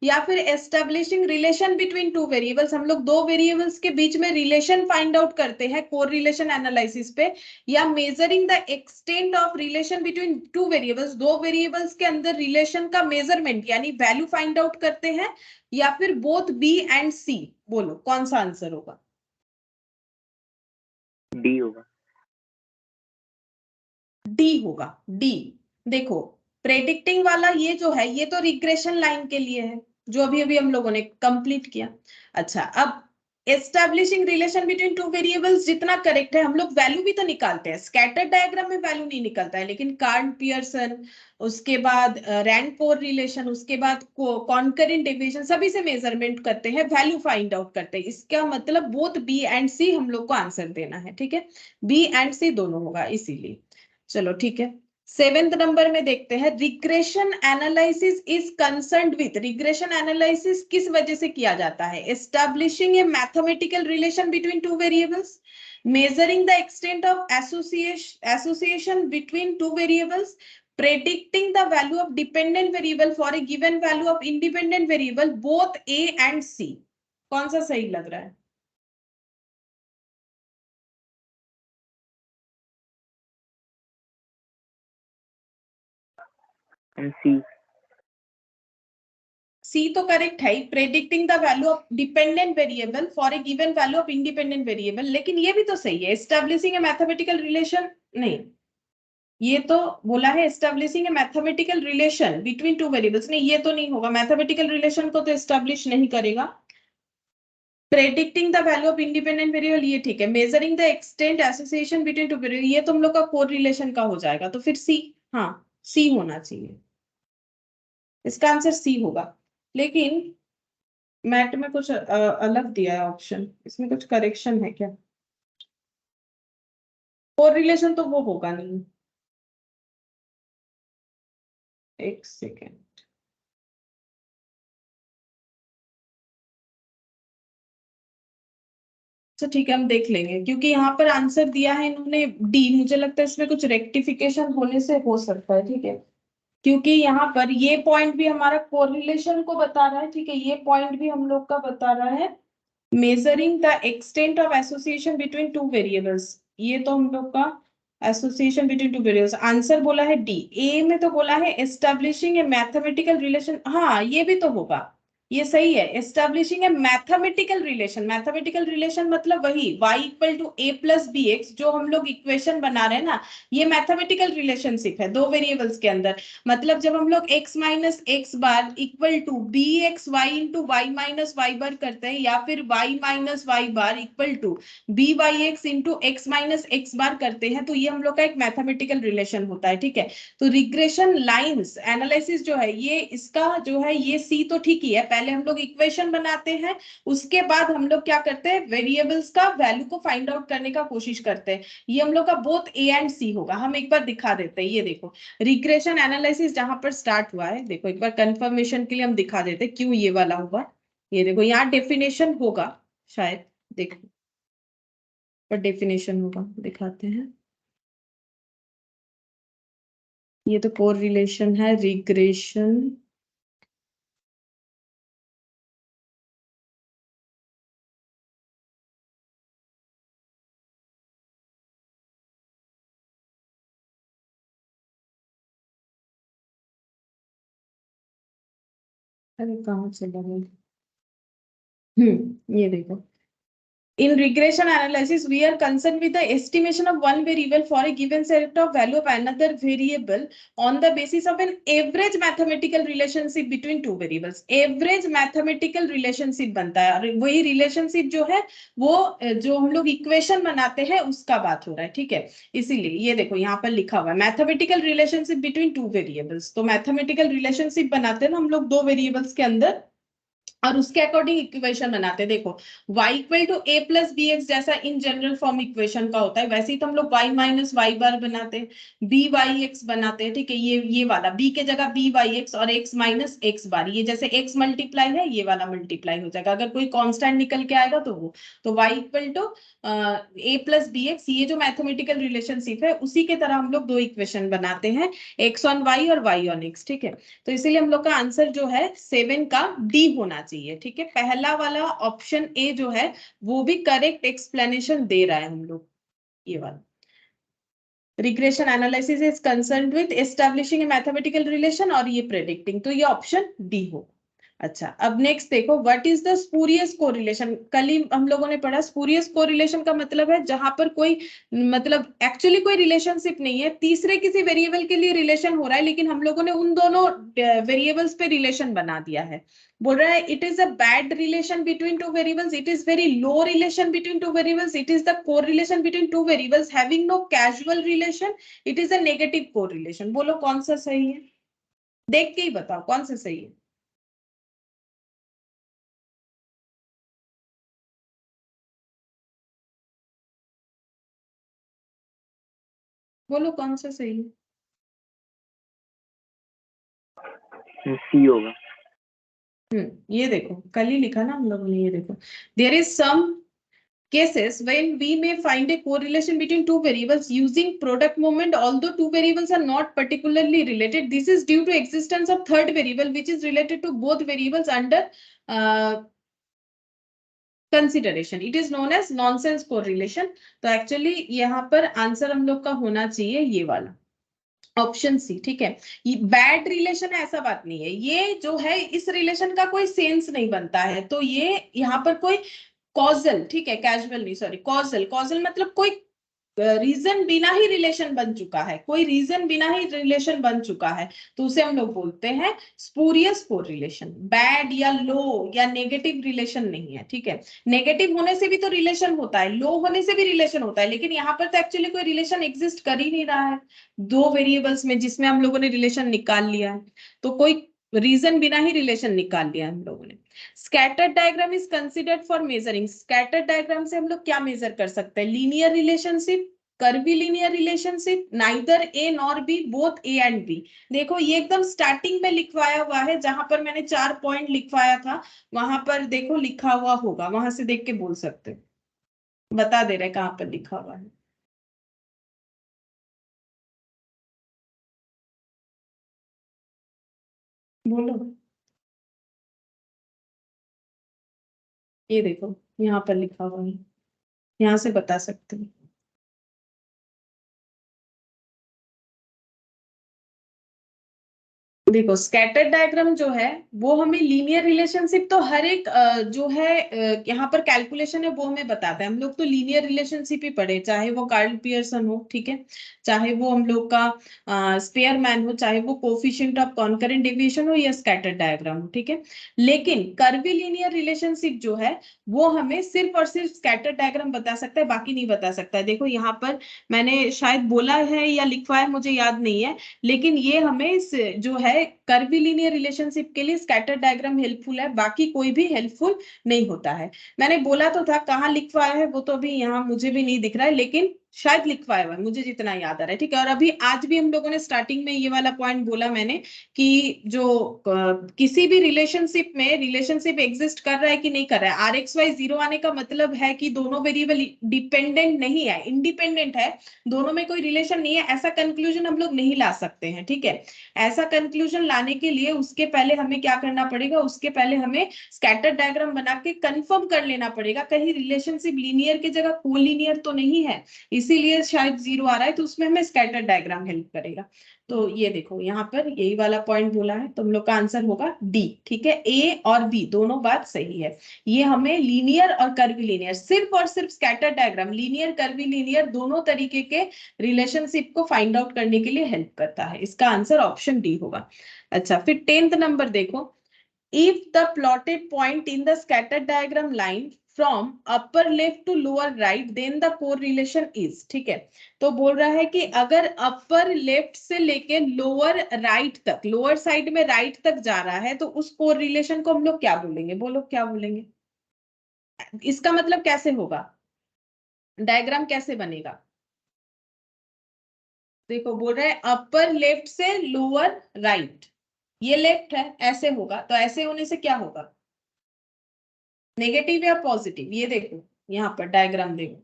या फिर establishing relation between two variables, हम लोग दो वेरिएबल्स के बीच में रिलेशन फाइंड आउट करते हैं कोरिलेशन एनालिसिस पे, या measuring the extent of relation between two variables, दो वेरिएबल्स के अंदर रिलेशन का मेजरमेंट यानी वैल्यू फाइंड आउट करते हैं, या फिर बोथ बी एंड सी। बोलो कौन सा आंसर होगा। डी होगा। डी होगा, डी। देखो प्रेडिक्टिंग वाला ये जो है ये तो रिग्रेशन लाइन के लिए है, जो अभी अभी हम लोगों ने कंप्लीट किया। अच्छा अब establishing relation between two variables जितना करेक्ट है, हम लोग वैल्यू भी तो निकालते हैं। स्कैटर डायग्राम में वैल्यू नहीं निकलता है, लेकिन कार्ड पियर्सन, उसके बाद रैंड पोर रिलेशन, उसके बाद कॉन्करेंट डिवीजन, सभी से मेजरमेंट करते हैं, वैल्यू फाइंड आउट करते हैं। इसका मतलब बोथ बी एंड सी हम लोग को आंसर देना है, ठीक है। बी एंड सी दोनों होगा इसीलिए। चलो ठीक है, सेवेंथ नंबर में देखते हैं, regression analysis is concerned with, regression analysis किस वजह से किया जाता है, establishing A mathematical relation between two variables, measuring the extent of association between two variables, predicting the value of dependent variable for a given value of independent variable, both A and C। कौन सा सही लग रहा है। सी। सी तो correct है, predicting the value of dependent variable for a given value of independent variable, लेकिन ये भी तो सही है, एस्टैब्लिशिंग ए मैथमेटिकल रिलेशन नहीं, ये तो बोला है एस्टैब्लिशिंग ए mathematical relation between two variables, नहीं ये तो नहीं होगा, मैथमेटिकल रिलेशन को तो एस्टैब्लिश नहीं करेगा। Predicting the value of independent variable ये ठीक है, measuring the extent association between two variable ये तुम लोग का कोर रिलेशन का हो जाएगा, तो फिर सी, हाँ सी होना चाहिए, इसका आंसर सी होगा। लेकिन मैट में कुछ अलग दिया है ऑप्शन, इसमें कुछ करेक्शन है क्या, कोरिलेशन तो वो होगा नहीं। एक सेकेंड, तो ठीक है हम देख लेंगे, क्योंकि यहाँ पर आंसर दिया है इन्होंने डी, मुझे लगता है इसमें कुछ रेक्टिफिकेशन होने से हो सकता है, ठीक है, क्योंकि यहाँ पर ये पॉइंट भी हमारा कोरिलेशन को बता रहा है, ठीक है, ये पॉइंट भी हम लोग का बता रहा है measuring the extent of association between two variables, ये तो हम लोग का association between two variables, answer बोला है डी। ए में तो बोला है एस्टेब्लिशिंग ए मैथमेटिकल रिलेशन, हाँ ये भी तो होगा, ये सही है, establishing a mathematical relation, mathematical relation मतलब वही y equal to A plus B X, जो हम लोग इक्वेशन बना रहे हैं ना, ये मैथमेटिकल रिलेशनशिप है दो वेरिएबल्स के अंदर, मतलब जब हम लोग x minus X bar equal to B x Y into Y minus Y bar करते हैं, या फिर y minus Y bar equal to B Y X into X minus X bar करते हैं, तो ये हम लोग का एक मैथमेटिकल रिलेशन होता है, ठीक है। तो रिग्रेशन लाइंस एनालिसिस जो है ये इसका जो है ये सी तो ठीक ही है, पहले हम लोग इक्वेशन बनाते हैं, उसके बाद हम लोग क्या करते हैं वेरिएबल्स का वैल्यू को फाइंड आउट करने का कोशिश करते हैं, ये हम लोग का बोथ ए एंड सी होगा। हम एक बार दिखा देते हैं, ये देखो रिग्रेशन एनालिसिस जहां पर स्टार्ट हुआ है, देखो एक बार कंफर्मेशन के लिए हम दिखा देते हैं क्यों ये वाला हुआ, ये देखो यहाँ डेफिनेशन होगा शायद, देखो पर डेफिनेशन होगा, दिखाते हैं, ये तो कोर रिलेशन है, रिग्रेशन अरे कहाँ चला गया, ये देखो in regression analysis we are concerned with the estimation of one variable for a given set of value of another variable on the basis of an average mathematical relationship between two variables, average mathematical relationship बनता है, और वही relationship जो है वो जो हम लोग इक्वेशन बनाते हैं उसका बात हो रहा है, ठीक है। इसीलिए ये देखो यहाँ पर लिखा हुआ है mathematical relationship between two variables, तो मैथमेटिकल रिलेशनशिप बनाते हैं ना हम लोग दो वेरिएबल्स के अंदर, और उसके अकॉर्डिंग इक्वेशन बनाते हैं, देखो y equal to A plus B X जैसा इन जनरल फॉर्म इक्वेशन का होता है, वैसे ही तो हम लोग y माइनस वाई बार बनाते हैं, बी वाई एक्स बनाते हैं, ठीक है, ये वाला b के जगह बी वाई एक्स और x माइनस एक्स बार, ये जैसे x मल्टीप्लाई है ये वाला मल्टीप्लाई हो जाएगा, अगर कोई कांस्टेंट निकल के आएगा तो वो, तो y equal to A plus B X, ये जो मैथमेटिकल रिलेशनशिप है उसी के तरह हम लोग दो इक्वेशन बनाते हैं, x ऑन y और y ऑन x, ठीक है। तो इसीलिए हम लोग का आंसर जो है 7 का डी होना चाहिए, ठीक है, पहला वाला ऑप्शन ए जो है वो भी करेक्ट एक्सप्लेनेशन दे रहा है हम लोग, ये वाला regression analysis is concerned with establishing A mathematical relation और ये प्रेडिक्टिंग, तो ये ऑप्शन डी हो। अच्छा अब नेक्स्ट देखो what is the spurious correlation, कल ही हम लोगों ने पढ़ा स्पूरियस कोरिलेशन का मतलब है जहां पर कोई मतलब एक्चुअली कोई रिलेशनशिप नहीं है, तीसरे किसी वेरिएबल के लिए रिलेशन हो रहा है, लेकिन हम लोगों ने उन दोनों वेरिएबल्स पे रिलेशन बना दिया है, बोल रहा है it is a bad relation between two variables, it is very low relation between two variables, it is the correlation between two variables having no casual relation, it is a negative correlation, बोलो कौन सा सही है, देख के ही बताओ कौन सा सही है, बोलो कौन सा सही है। सी होगा। ये देखो कल ही लिखा ना हम लोगों ने, ये देखो there is some cases when we may find a correlation between two variables using product moment although two variables are not particularly related, this is due to existence of third variable which is related to both variables under consideration, it is known as nonsense correlation। तो actually यहाँ पर answer हम लोग का होना चाहिए ये वाला ऑप्शन सी, ठीक है, ये बैड रिलेशन है ऐसा बात नहीं है, ये जो है इस रिलेशन का कोई सेंस नहीं बनता है, तो ये यहाँ पर कोई कॉजल, ठीक है, कैजुअल नहीं, सॉरी कॉजल, कॉजल मतलब कोई रीजन बिना ही रिलेशन बन चुका है, कोई रीजन बिना ही रिलेशन बन चुका है, तो उसे हम लोग बोलते हैं स्पूरियस कोरिलेशन, बैड या लो या नेगेटिव रिलेशन नहीं है, ठीक है, नेगेटिव होने से भी तो रिलेशन होता है, लो होने से भी रिलेशन होता है, लेकिन यहाँ पर तो एक्चुअली कोई रिलेशन एग्जिस्ट कर ही नहीं रहा है दो वेरिएबल्स में जिसमें हम लोगों ने रिलेशन निकाल लिया है, तो कोई रीजन बिना ही रिलेशन निकाल लिया हम लोगों ने। Scattered diagram is considered for measuring, scattered diagram से हम लोग क्या मेजर कर सकते हैं, linear relationship, curvilinear relationship, neither A nor B, both A and B. देखो ये एकदम स्टार्टिंग में लिखवाया हुआ है, जहां पर मैंने 4 पॉइंट लिखवाया था वहां पर देखो लिखा हुआ होगा, वहां से देख के बोल सकते हो, बता दे रहे कहां पर लिखा हुआ है। बोलो। ये देखो यहाँ पर लिखा हुआ है, यहाँ से बता सकते हो। देखो स्कैटर डायग्राम जो है वो हमें लीनियर रिलेशनशिप तो हर एक जो है यहाँ पर कैलकुलेशन है वो हमें बताता है। हम लोग तो लीनियर रिलेशनशिप ही पढ़े, चाहे वो कार्ल पियर्सन हो, ठीक है, चाहे वो हम लोग का स्पेयरमैन हो, चाहे वो कोफिशिएंट ऑफ कॉन्करेंट डेविएशन हो या स्कैटर डायग्राम हो, ठीक है। लेकिन कर्वीलिनियर रिलेशनशिप जो है वो हमें सिर्फ और सिर्फ स्कैटर डायग्राम बता सकता है, बाकी नहीं बता सकता है। देखो यहाँ पर मैंने शायद बोला है या लिखवाया मुझे याद नहीं है, लेकिन ये हमें जो है कर्विलिनियर रिलेशनशिप के लिए स्कैटर डायग्राम हेल्पफुल है, बाकी कोई भी हेल्पफुल नहीं होता है। मैंने बोला तो था, कहाँ लिखवाया है वो तो अभी यहाँ मुझे भी नहीं दिख रहा है, लेकिन शायद लिखवाया हुआ है मुझे जितना याद आ रहा है, ठीक है। और अभी आज भी हम लोगों ने स्टार्टिंग में ये वाला पॉइंट बोला मैंने कि जो किसी भी रिलेशनशिप में रिलेशनशिप एग्जिस्ट कर रहा है कि नहीं कर रहा है, आर एक्स वाई जीरो आने का मतलब है कि दोनों वेरिएबल डिपेंडेंट नहीं है, इंडिपेंडेंट है, दोनों में कोई रिलेशन नहीं है, ऐसा कंक्लूजन हम लोग नहीं ला सकते हैं, ठीक है। ऐसा कंक्लूजन लाने के लिए उसके पहले हमें क्या करना पड़ेगा, उसके पहले हमें स्कैटर डायग्राम बना के कंफर्म कर लेना पड़ेगा कहीं रिलेशनशिप लीनियर की जगह कोलिनियर तो नहीं है, इसीलिए शायद जीरो आ रहा है, तो उसमें हमें स्कैटर डायग्राम हेल्प करेगा। तो ये देखो यहाँ पर यही वाला पॉइंट बोला है, तुम लोग का आंसर होगा डी, ठीक है। ए और बी दोनों बात सही है। ये हमें लीनियर और कर्विलिनियर, सिर्फ और सिर्फ स्कैटर डायग्राम लीनियर कर्विलिनियर दोनों तरीके के रिलेशनशिप को फाइंड आउट करने के लिए हेल्प करता है। इसका आंसर ऑप्शन डी होगा। अच्छा फिर 10th नंबर देखो, if the plotted point in the scatter diagram line from upper left to lower right then the correlation is, ठीक है। तो बोल रहा है कि अगर अपर लेफ्ट से लेके लोअर राइट तक, लोअर साइड में राइट तक जा रहा है, तो उस कोरिलेशन को हम लोग क्या बोलेंगे, बोलो क्या बोलेंगे। इसका मतलब कैसे होगा, डायग्राम कैसे बनेगा। देखो बोल रहे हैं अपर लेफ्ट से लोअर राइट, ये लेफ्ट है, ऐसे होगा, तो ऐसे होने से क्या होगा, नेगेटिव या पॉजिटिव। ये देखो यहाँ पर डायग्राम देखो,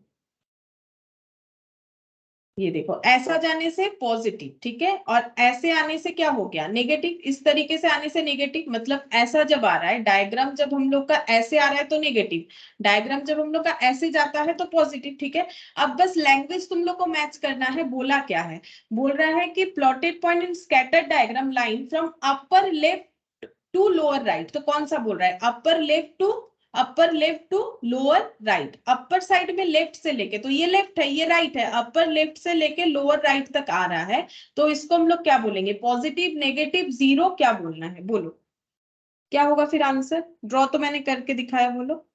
ये देखो ऐसा जाने से पॉजिटिव, ठीक है, और ऐसे आने से क्या हो गया, नेगेटिव। इस तरीके से आने से नेगेटिव, मतलब ऐसा जब आ रहा है डायग्राम, जब हम लोग का ऐसे आ रहा है तो नेगेटिव, डायग्राम जब हम लोग का ऐसे जाता है तो पॉजिटिव, ठीक है। अब बस लैंग्वेज तुम लोग को मैच करना है। बोला क्या है, बोल रहा है कि plotted point in scattered diagram line from upper left to lower right, तो कौन सा बोल रहा है, upper left to lower right, upper side में लेफ्ट से लेके, तो ये लेफ्ट है ये राइट है, अपर लेफ्ट से लेके लोअर राइट तक आ रहा है, तो इसको हम लोग क्या बोलेंगे, पॉजिटिव, नेगेटिव, जीरो, क्या बोलना है बोलो, क्या होगा फिर आंसर। ड्रॉ तो मैंने करके दिखाया, बोलो।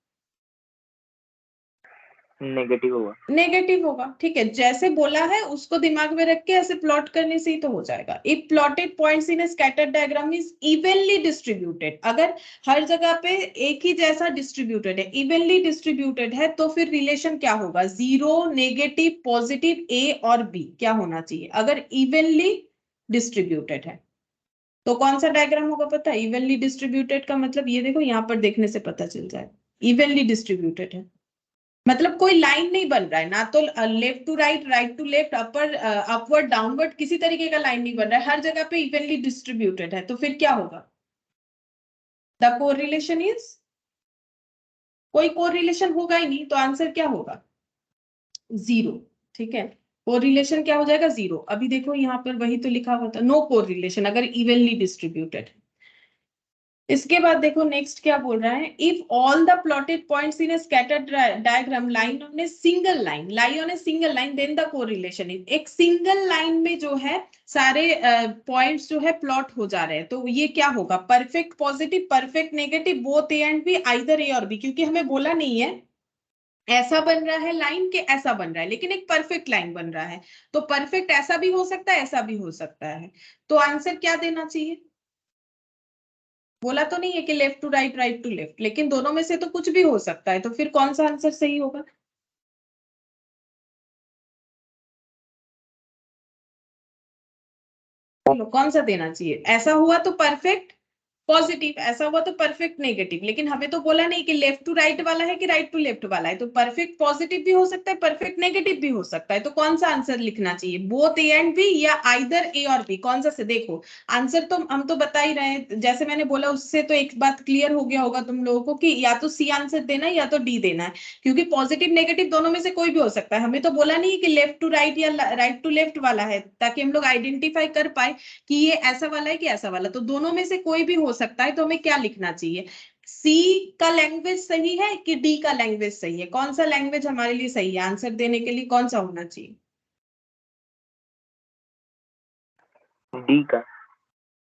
नेगेटिव होगा। नेगेटिव होगा, ठीक है, जैसे बोला है उसको दिमाग में रख के ऐसे प्लॉट करने से ही तो हो जाएगा। If plotted points in a scattered diagram is evenly distributed, अगर हर जगह पे एक ही जैसा डिस्ट्रीब्यूटेड है, इवनली डिस्ट्रीब्यूटेड है, तो फिर रिलेशन क्या होगा, जीरो, नेगेटिव, पॉजिटिव, ए और बी क्या होना चाहिए, अगर इवनली डिस्ट्रीब्यूटेड है। तो कौन सा डायग्राम होगा पता है, इवनली डिस्ट्रीब्यूटेड का मतलब ये देखो यहाँ पर देखने से पता चल जाए, इवनली डिस्ट्रीब्यूटेड है, मतलब कोई लाइन नहीं बन रहा है ना, तो left to right, right to left, upper upward downward, किसी तरीके का लाइन नहीं बन रहा है, हर जगह पे इवनली डिस्ट्रीब्यूटेड है, तो फिर क्या होगा, द कोरिलेशन इज, कोई कोरिलेशन होगा ही नहीं, तो आंसर क्या होगा, जीरो, ठीक है। कोरिलेशन क्या हो जाएगा, जीरो। अभी देखो यहाँ पर वही तो लिखा हुआ था, नो कोरिलेशन अगर इवनली डिस्ट्रीब्यूटेड। इसके बाद देखो नेक्स्ट क्या बोल रहा है, if all the plotted points in a scattered diagram line on a single line, lie on a single line, then the correlation is, एक सिंगल लाइन में जो है सारे पॉइंट्स जो है प्लॉट हो जा रहे हैं, तो ये क्या होगा, perfect positive, perfect negative, both A and B, either A और बी, क्योंकि हमें बोला नहीं है ऐसा बन रहा है लाइन के ऐसा बन रहा है, लेकिन एक परफेक्ट लाइन बन रहा है, तो परफेक्ट ऐसा भी हो सकता है ऐसा भी हो सकता है, तो आंसर क्या देना चाहिए। बोला तो नहीं है कि left to right, right to left, लेकिन दोनों में से तो कुछ भी हो सकता है, तो फिर कौन सा आंसर सही होगा। बोलो कौन सा देना चाहिए? ऐसा हुआ तो परफेक्ट पॉजिटिव, ऐसा हुआ तो परफेक्ट नेगेटिव, लेकिन हमें तो बोला नहीं कि लेफ्ट टू राइट वाला है कि राइट टू लेफ्ट वाला है, तो परफेक्ट पॉजिटिव भी हो सकता है, परफेक्ट नेगेटिव भी हो सकता है, तो कौन सा आंसर लिखना चाहिए? बोथ ए एंड बी या आइदर ए और बी, कौन सा से? देखो आंसर तो हम तो बता ही रहे हैं, जैसे मैंने बोला उससे तो एक बात क्लियर हो गया होगा तुम लोगों को कि या तो सी आंसर देना है या तो डी देना है, क्योंकि पॉजिटिव नेगेटिव दोनों में से कोई भी हो सकता है। हमें तो बोला नहीं कि लेफ्ट टू राइट या राइट टू लेफ्ट वाला है, ताकि हम लोग आइडेंटिफाई कर पाए कि ये ऐसा वाला है कि ऐसा वाला, तो दोनों में से कोई भी हो सकता है। तो हमें क्या लिखना चाहिए? सी का लैंग्वेज सही है कि डी का लैंग्वेज सही है? कौन सा लैंग्वेज हमारे लिए सही है आंसर देने के लिए? कौन सा होना चाहिए? डी का।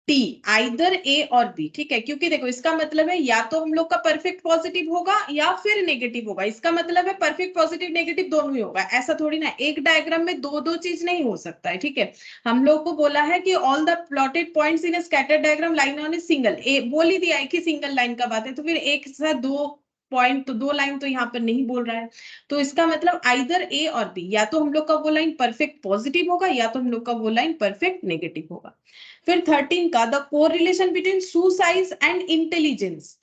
टी, आइदर ए और बी, ठीक है, क्योंकि देखो इसका मतलब है या तो हम लोग का परफेक्ट पॉजिटिव होगा या फिर नेगेटिव होगा, इसका मतलब है परफेक्ट पॉजिटिव नेगेटिव दोनों ही होगा। ऐसा थोड़ी ना एक डायग्राम में दो दो चीज नहीं हो सकता है, ठीक है। हम लोग को बोला है कि all the plotted points in scatter diagram line on a single, a बोल ही दिया है कि सिंगल लाइन का बात है, तो फिर एक साथ दो पॉइंट, तो दो लाइन तो यहाँ पर नहीं बोल रहा है, तो इसका मतलब आइदर ए और बी, या तो हम लोग का वो लाइन परफेक्ट पॉजिटिव होगा या तो हम लोग का वो लाइन परफेक्ट नेगेटिव होगा। फिर 13 का, the correlation between shoe size and intelligence,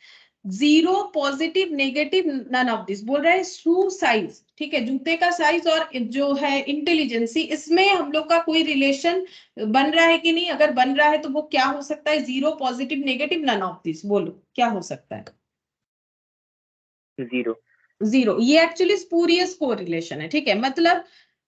zero positive negative none of this, बोल रहा है शू साइज, ठीक है, जूते का साइज और जो है इंटेलिजेंसी, इसमें हम लोग का कोई रिलेशन बन रहा है कि नहीं? अगर बन रहा है तो वो क्या हो सकता है? Zero positive negative none of this, बोलो क्या हो सकता है? जीरो। जीरो, ये एक्चुअली स्पूरियस कोरिलेशन है, ठीक है, मतलब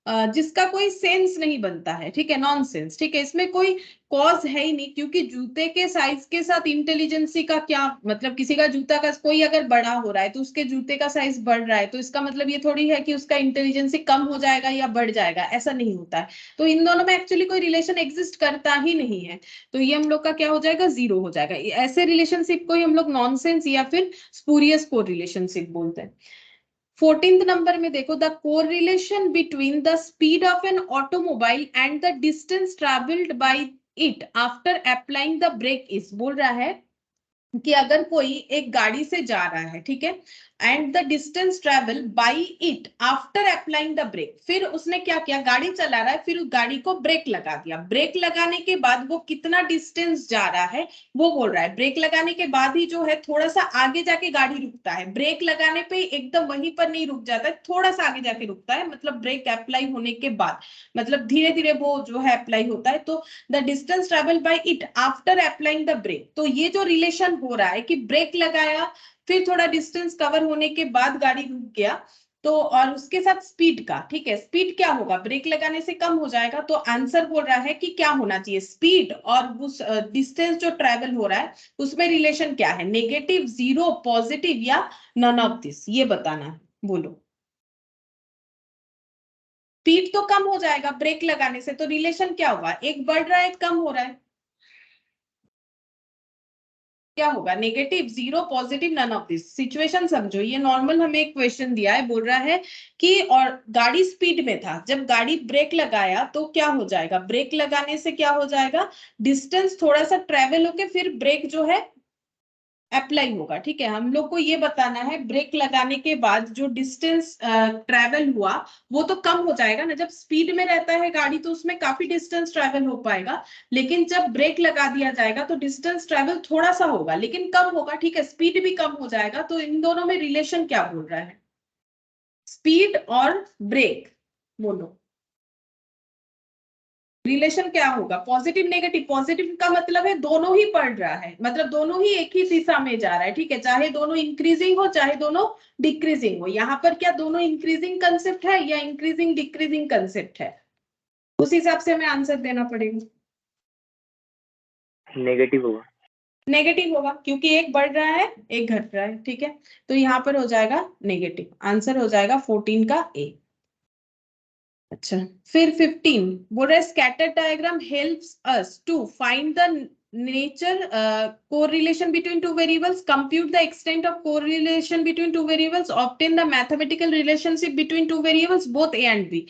जिसका कोई सेंस नहीं बनता है, ठीक है, नॉनसेंस, ठीक है, इसमें कोई कॉज है ही नहीं, क्योंकि जूते के साइज के साथ इंटेलिजेंसी का क्या मतलब? किसी का जूता का कोई अगर बड़ा हो रहा है तो उसके जूते का साइज बढ़ रहा है, तो इसका मतलब ये थोड़ी है कि उसका इंटेलिजेंसी कम हो जाएगा या बढ़ जाएगा, ऐसा नहीं होता है। तो इन दोनों में एक्चुअली कोई रिलेशन एग्जिस्ट करता ही नहीं है, तो ये हम लोग का क्या हो जाएगा? जीरो हो जाएगा। ऐसे रिलेशनशिप को ही हम लोग नॉनसेंस या फिर स्पूरियस को रिलेशनशिप बोलते हैं। 14th नंबर में देखो, the correlation between the speed of an automobile and the distance travelled by it after applying the brake is, बोल रहा है कि अगर कोई एक गाड़ी से जा रहा है, ठीक है, and the distance travel by it after applying the brake, फिर उसने क्या किया? गाड़ी चला रहा है, फिर उस गाड़ी को ब्रेक लगा दिया, ब्रेक लगाने के बाद वो कितना डिस्टेंस जा रहा है वो बोल रहा है। ब्रेक लगाने के बाद ही जो है थोड़ा सा आगे जाके गाड़ी रुकता है, ब्रेक लगाने पे एकदम वहीं पर नहीं रुक जाता है, थोड़ा सा आगे जाके रुकता है, मतलब ब्रेक अप्लाई होने के बाद, मतलब धीरे धीरे वो जो है अप्लाई होता है। तो the distance travel by it after applying the brake, तो ये जो रिलेशन हो रहा है कि ब्रेक लगाया, फिर थोड़ा डिस्टेंस कवर होने के बाद गाड़ी रुक गया, तो और उसके साथ स्पीड का, ठीक है, स्पीड क्या होगा? ब्रेक लगाने से कम हो जाएगा, तो आंसर बोल रहा है कि क्या होना चाहिए? स्पीड और उस डिस्टेंस जो ट्रेवल हो रहा है उसमें रिलेशन क्या है? नेगेटिव, जीरो, पॉजिटिव या नन ऑफ दिस, ये बताना है, बोलो। स्पीड तो कम हो जाएगा ब्रेक लगाने से, तो रिलेशन क्या होगा? एक बढ़ रहा है एक कम हो रहा है, क्या होगा? Negative, zero, positive, none of this. Situation समझो, ये नॉर्मल हमें एक क्वेश्चन दिया है, बोल रहा है कि और गाड़ी स्पीड में था, जब गाड़ी ब्रेक लगाया तो क्या हो जाएगा? ब्रेक लगाने से क्या हो जाएगा? डिस्टेंस थोड़ा सा ट्रेवल होके फिर ब्रेक जो है अप्लाई होगा, ठीक है। हम लोग को ये बताना है ब्रेक लगाने के बाद जो डिस्टेंस ट्रेवल हुआ वो तो कम हो जाएगा ना, जब स्पीड में रहता है गाड़ी तो उसमें काफी डिस्टेंस ट्रेवल हो पाएगा, लेकिन जब ब्रेक लगा दिया जाएगा तो डिस्टेंस ट्रेवल थोड़ा सा होगा लेकिन कम होगा, ठीक है, स्पीड भी कम हो जाएगा। तो इन दोनों में रिलेशन क्या बोल रहा है? स्पीड और ब्रेक, बोलो रिलेशन क्या होगा? पॉजिटिव नेगेटिव, पॉजिटिव का मतलब है दोनों ही बढ़ रहा है, मतलब दोनों ही एक ही दिशा में जा रहा है, ठीक है, चाहे दोनों इंक्रीजिंग हो चाहे दोनों डिक्रीजिंग हो। यहाँ पर क्या दोनों इंक्रीजिंग कंसेप्ट है या इंक्रीजिंग डिक्रीजिंग कंसेप्ट है? उस हिसाब से हमें आंसर देना पड़ेगा। नेगेटिव होगा। नेगेटिव होगा क्योंकि एक बढ़ रहा है एक घट रहा है, ठीक है, तो यहाँ पर हो जाएगा नेगेटिव, आंसर हो जाएगा 14 का ए। अच्छा, फिर 15 बोल रहा है scatter diagram helps us to find the nature correlation between two variables, compute the extent of correlation between two variables, obtain the mathematical relationship between two variables, both A and B.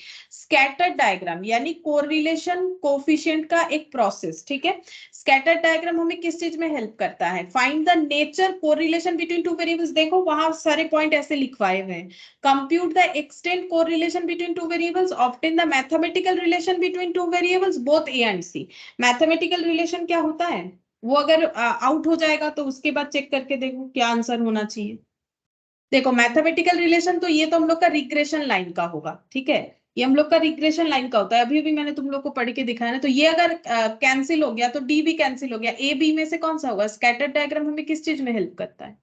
Scatter diagram यानी correlation coefficient का एक process, ठीक है। Scatter diagram हमें किस चीज में help करता है? Find the nature correlation between two variables. देखो वहां सारे पॉइंट ऐसे लिखवाए हुए हैं। Compute the extent correlation between two variables, obtain the mathematical relation between two variables both A and C. Mathematical relation क्या होता है? वो अगर आउट हो जाएगा तो उसके बाद चेक करके देखो क्या आंसर होना चाहिए। देखो मैथमेटिकल रिलेशन तो ये तो हम लोग का रिग्रेशन लाइन का होगा, ठीक है। ये हम लोग का रिग्रेशन लाइन का होता है। अभी भी मैंने तुम लोग को पढ़ के दिखाया ना, तो ये अगर कैंसिल हो गया तो डी भी कैंसिल हो गया। ए बी में से कौन सा होगा? स्कैटर डायग्राम हमें किस चीज में हेल्प करता है?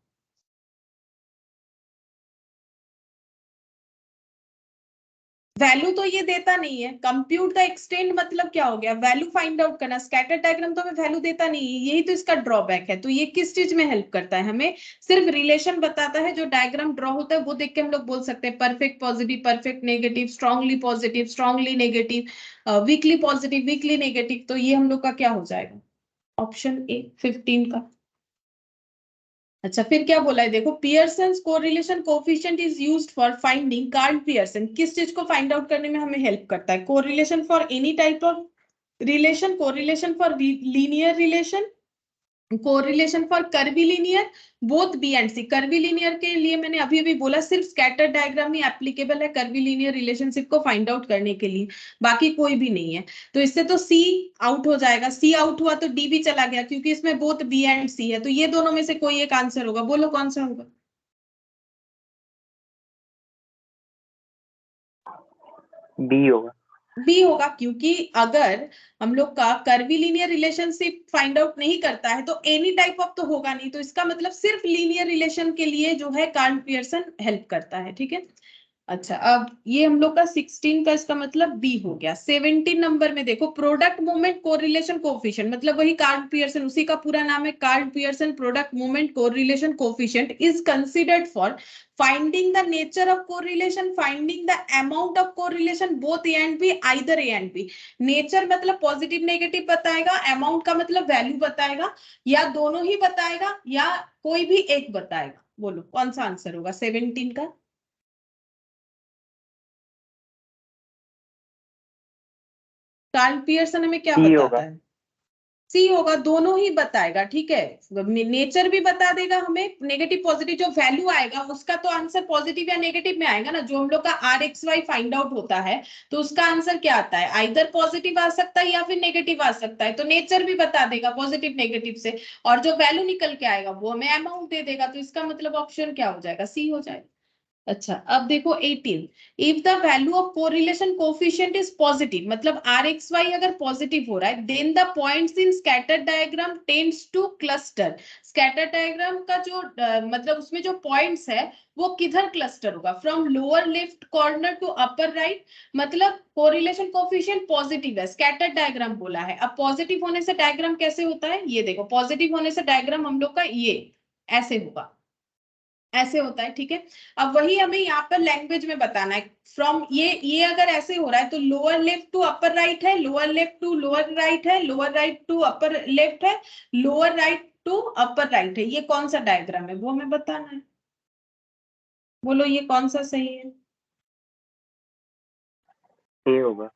वैल्यू तो ये देता नहीं है। कंप्यूट द एक्सटेंट मतलब क्या हो गया? वैल्यू फाइंड आउट करना। स्कैटर डायग्राम तो हमें वैल्यू देता नहीं है, यही तो इसका ड्रॉबैक है। तो ये किस चीज में हेल्प करता है? हमें सिर्फ रिलेशन बताता है। जो डायग्राम ड्रॉ होता है वो देख के हम लोग बोल सकते हैं perfect positive, perfect negative, strongly negative, weekly positive, weekly negative. तो ये हम लोग का क्या हो जाएगा? ऑप्शन ए 15 का। अच्छा फिर क्या बोला है देखो, Pearson's correlation coefficient is used for finding. Karl Pearson किस चीज को फाइंड आउट करने में हमें हेल्प करता है? Correlation for any type of relation, correlation for linear relation, correlation for curvilinear, both B and C. Curvilinear के लिए मैंने अभी अभी बोला सिर्फ स्कैटर डायग्राम ही एप्लीकेबल है कर्वीलिनियर रिलेशनशिप को फाइंड आउट करने के लिए, बाकी कोई भी नहीं है। तो इससे तो सी आउट हो जाएगा। सी आउट हुआ तो डी भी चला गया, क्योंकि इसमें बोथ बी एंड सी है। तो ये दोनों में से कोई एक आंसर होगा, बोलो कौन सा होगा? बी होगा। बी होगा, क्योंकि अगर हम लोग का कर्वीलिनियर रिलेशनशिप फाइंड आउट नहीं करता है तो एनी टाइप ऑफ तो होगा नहीं। तो इसका मतलब सिर्फ लीनियर रिलेशन के लिए जो है कार्ल पियर्सन हेल्प करता है, ठीक है। अच्छा अब ये हम लोग का 16 का इसका मतलब बी हो गया। 17 नंबर में देखो, प्रोडक्ट मोमेंट कोरिलेशन कोफिशिएंट, मतलब वही कार्ल पियर्सन, उसी का पूरा नाम है Karl Pearson product moment correlation coefficient is considered for finding the nature of correlation, finding the amount of correlation both a and b, either a and b। Nature मतलब positive negative बताएगा, amount का मतलब value बताएगा, या दोनों ही बताएगा, या कोई भी एक बताएगा। बोलो कौन सा आंसर होगा 17 का? कार्ल पियर्सन हमें क्या सी बताता होगा। है? सी होगा, दोनों ही बताएगा, ठीक है। नेचर भी बता देगा हमें, नेगेटिव पॉजिटिव जो वैल्यू आएगा उसका तो आंसर पॉजिटिव या नेगेटिव में आएगा ना। जो हम लोग का R x Y find out होता है तो उसका आंसर क्या आता है? आइदर पॉजिटिव आ सकता है या फिर नेगेटिव आ सकता है। तो नेचर भी बता देगा पॉजिटिव नेगेटिव से, और जो वैल्यू निकल के आएगा वो हमें अमाउंट दे देगा। तो इसका मतलब ऑप्शन क्या हो जाएगा? सी हो जाएगा। अच्छा अब देखो 18, if the value of correlation coefficient is positive, मतलब आर एक्स वाई अगर पॉजिटिव हो रहा है, then the points in scatter diagram tends to cluster. Scatter diagram का जो मतलब उसमें जो पॉइंट्स है वो किधर क्लस्टर होगा? From lower left corner to upper right. मतलब कोरिलेशन कोफिशिएंट पॉजिटिव है, स्कैटर डायग्राम बोला है। अब पॉजिटिव होने से डायग्राम कैसे होता है ये देखो, पॉजिटिव होने से डायग्राम हम लोग का ये ऐसे होगा, ऐसे होता है, ठीक है। अब वही हमें यहाँ पर लैंग्वेज में बताना है। फ्रॉम ये अगर ऐसे हो रहा है तो lower left to upper right है, lower left to lower right है, lower right to upper left है, lower right to upper right है। ये कौन सा डायग्राम है वो हमें बताना है। बोलो ये कौन सा सही है? ए होगा।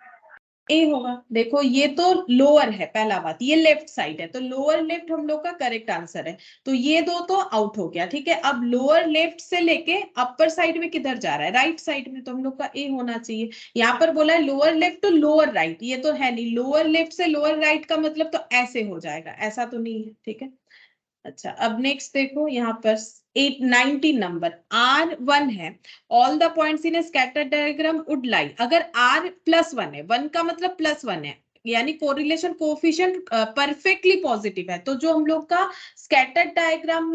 ए होगा। देखो ये तो लोअर है, पहला बात, ये लेफ्ट साइड है, तो लोअर लेफ्ट हम लोग का करेक्ट आंसर है। तो ये दो तो आउट हो गया, ठीक है। अब लोअर लेफ्ट से लेके अपर साइड में किधर जा रहा है? राइट साइड में, तो हम लोग का ए होना चाहिए। यहाँ पर बोला है lower left to lower right, ये तो है नहीं। लोअर लेफ्ट से लोअर राइट का मतलब तो ऐसे हो जाएगा, ऐसा तो नहीं है, ठीक है। अच्छा अब नेक्स्ट देखो यहाँ पर 19 नंबर, R1 है। All the points in A scatter diagram would लाई। अगर R+1 है, 1 का मतलब +1 है, यानी कोरिलेशन कोफिशिएंट परफेक्टली पॉजिटिव है। तो जो हम लोग का स्कैटर डायग्राम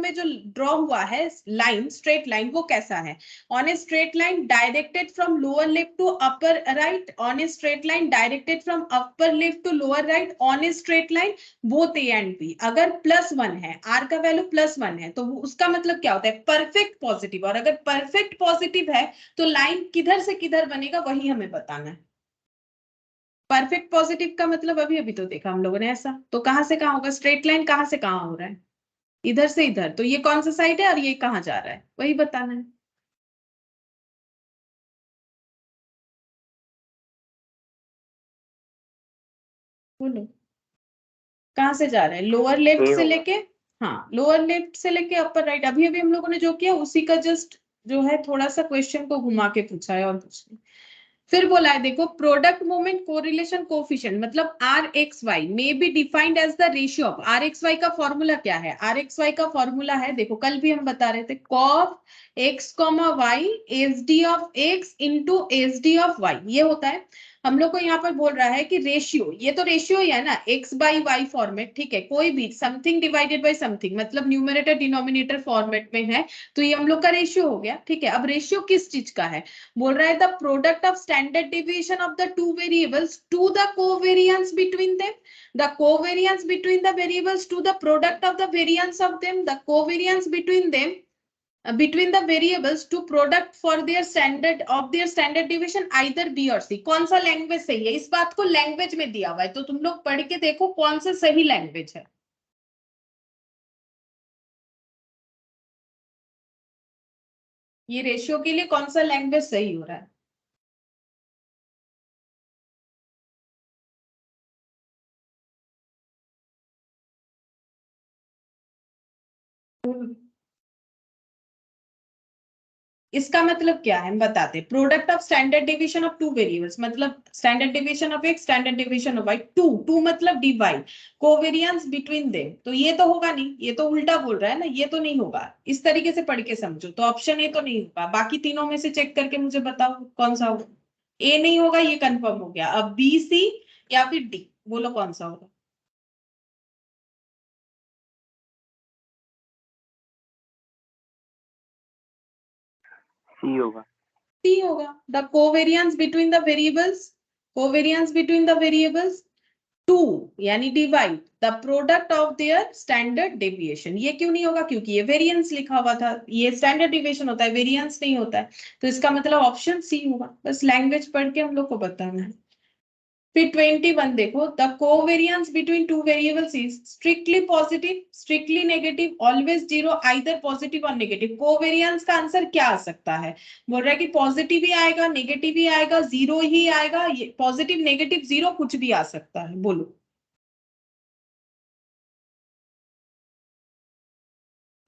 में जो ड्रॉ हुआ है लाइन, स्ट्रेट लाइन, वो कैसा है? On a straight line directed from lower left to upper right, on a straight line directed from upper left to lower right, on a straight line both A and B. अगर +1 है, are का value +1 है, तो उसका मतलब क्या होता है? Perfect positive. और अगर परफेक्ट पॉजिटिव है तो लाइन किधर से किधर बनेगा वही हमें बताना है। परफेक्ट पॉजिटिव का मतलब अभी अभी तो देखा हम लोगों ने ऐसा, तो कहां से कहां होगा? स्ट्रेट लाइन कहां से कहां हो रहा है? इधर से इधर। तो ये कौन सा साइड है और ये कहां जा रहा है वही बताना है। बोलो कहाँ से जा रहे हैं, लोअर लेफ्ट ए से होगा। लेके, हाँ लोअर लेफ्ट से लेके अपर राइट, अभी अभी हम लोगों ने जो किया उसी का जस्ट जो है थोड़ा सा क्वेश्चन को घुमा के पूछा है और कुछ नहीं। फिर बोला है देखो, प्रोडक्ट मोमेंट कोरिलेशन कोफिशिएंट मतलब R x Y may be defined as the ratio of, R x Y का फॉर्मूला क्या है, आर एक्स वाई का फॉर्मूला है देखो, कल भी हम बता रहे थे, cov X comma Y S D of X into S D of Y, ये होता है। हम लोग को यहाँ पर बोल रहा है कि रेशियो, ये तो रेशियो ही है ना, एक्स बाई वाई फॉर्मेट, ठीक है, कोई भी समथिंग डिवाइडेड बाई समथिंग मतलब न्यूमरेटर डिनोमिनेटर फॉर्मेट में है, तो ये हम लोग का रेशियो हो गया, ठीक है। अब रेशियो किस चीज का है, बोल रहा है the product of standard deviation of the two variables to the covariance between them, the covariance between the variables to the product of the variance of them, the covariance between them between the variables to product for their standard of their standard deviation either B or C। कौन सा language सही है, इस बात को language में दिया हुआ है, तो तुम लोग पढ़ के देखो कौन सा सही लैंग्वेज है। ये रेशियो के लिए कौन सा लैंग्वेज सही हो रहा है। इसका मतलब क्या है हम बताते, product of standard division of two variables मतलब standard division of X standard division of Y, to to मतलब डिवाइड, कोवेरिएंस बिटवीन देम, तो ये तो होगा नहीं, ये तो उल्टा बोल रहा है ना, ये तो नहीं होगा, इस तरीके से पढ़ के समझो, तो ऑप्शन ए तो नहीं होगा, बाकी तीनों में से चेक करके मुझे बताओ कौन सा होगा। ए नहीं होगा, ये कंफर्म हो गया, अब बी सी या फिर डी, बोलो कौन सा होगा। सी होगा। सी होगा, the covariance between the variables, covariance between the variables to यानी divide the product of their standard deviation, ये क्यों नहीं होगा, क्योंकि ये वेरिएंस लिखा हुआ था, ये स्टैंडर्ड डेविएशन होता है, वेरिएंस नहीं होता है, तो इसका मतलब ऑप्शन सी होगा, बस लैंग्वेज पढ़ के हम लोग को बताना है। फिर 21 देखो, the covariance between two variables is strictly positive strictly negative always zero either positive और नेगेटिव, कोवेरिएंस का आंसर क्या आ सकता है, बोल रहा है कि पॉजिटिव ही आएगा नेगेटिव ही आएगा जीरो ही आएगा, ये पॉजिटिव नेगेटिव जीरो कुछ भी आ सकता है, बोलो।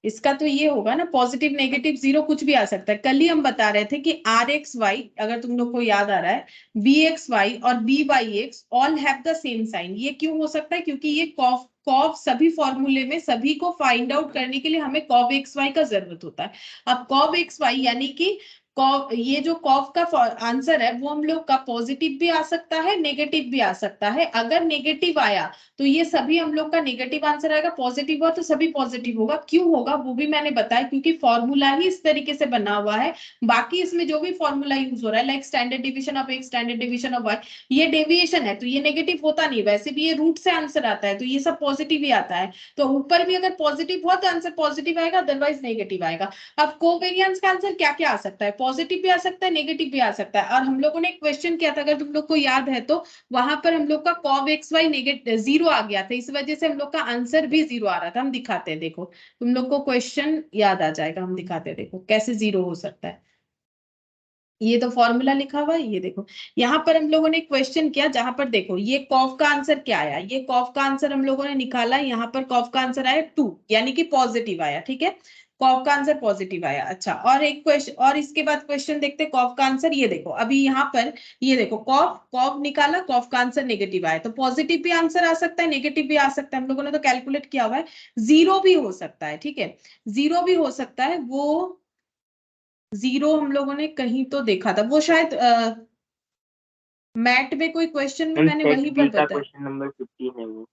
इसका तो ये होगा ना, पॉजिटिव नेगेटिव जीरो कुछ भी आ सकता है, कल ही हम बता रहे थे कि आर एक्स वाई अगर तुम लोग को याद आ रहा है, बी एक्स वाई और B Y X all have the same sign, ये क्यों हो सकता है, क्योंकि ये कॉफ कॉफ सभी फॉर्मूले में सभी को फाइंड आउट करने के लिए हमें कॉफ एक्स वाई का जरूरत होता है। अब कॉफ एक्स वाई यानी कि कॉफ, ये जो कॉफ का आंसर है वो हम लोग का पॉजिटिव भी आ सकता है नेगेटिव भी आ सकता है, अगर नेगेटिव आया तो ये सभी हम लोग का नेगेटिव आंसर आएगा, पॉजिटिव हुआ तो सभी पॉजिटिव होगा, क्यों होगा वो भी मैंने बताया, क्योंकि फॉर्मूला ही इस तरीके से बना हुआ है, बाकी इसमें जो भी फॉर्मूला यूज हो रहा है like standard division of X standard division of Y, ये डेविएशन है तो ये नेगेटिव होता नहीं, वैसे भी ये रूट से आंसर आता है तो ये सब पॉजिटिव ही आता है, तो ऊपर भी अगर पॉजिटिव हुआ तो आंसर पॉजिटिव आएगा अदरवाइज नेगेटिव आएगा। अब कोवेरिएंस का आंसर क्या क्या आ सकता है, पॉजिटिव भी आ सकता है नेगेटिव भी आ सकता है, और हम लोगों ने एक क्वेश्चन किया था अगर तुम लोग को याद है तो, वहां पर हम लोग का cov X Y negative zero आ गया था, इस वजह से हम लोग का आंसर भी जीरो आ रहा था, हम दिखाते हैं देखो, तुम लोग को क्वेश्चन याद आ जाएगा, हम दिखाते हैं देखो कैसे जीरो हो सकता है, ये तो फॉर्मूला लिखा हुआ है, ये देखो यहाँ पर हम लोगों ने क्वेश्चन किया जहां पर देखो ये कॉफ का आंसर क्या आया, ये कॉफ का आंसर हम लोगों ने निकाला, यहाँ पर कॉफ का आंसर आया टू यानी कि पॉजिटिव आया, ठीक है, कॉफ का आंसर पॉजिटिव आया। अच्छा और एक क्वेश्चन और इसके बाद क्वेश्चन देखते कॉफ का आंसर, ये देखो अभी यहाँ पर ये देखो कॉफ कॉफ निकाला, कॉफ का आंसर नेगेटिव आया, तो पॉजिटिव भी आंसर आ सकता है नेगेटिव भी आ सकता है, हम लोगों ने तो कैलकुलेट किया हुआ है, जीरो भी हो सकता है, ठीक है, जीरो भी हो सकता है, वो जीरो हम लोगों ने कहीं तो देखा था, वो शायद मैट में कोई क्वेश्चन में मैंने सेट वहीं बी पर का बताया। क्वेश्चन नंबर 15 है वो।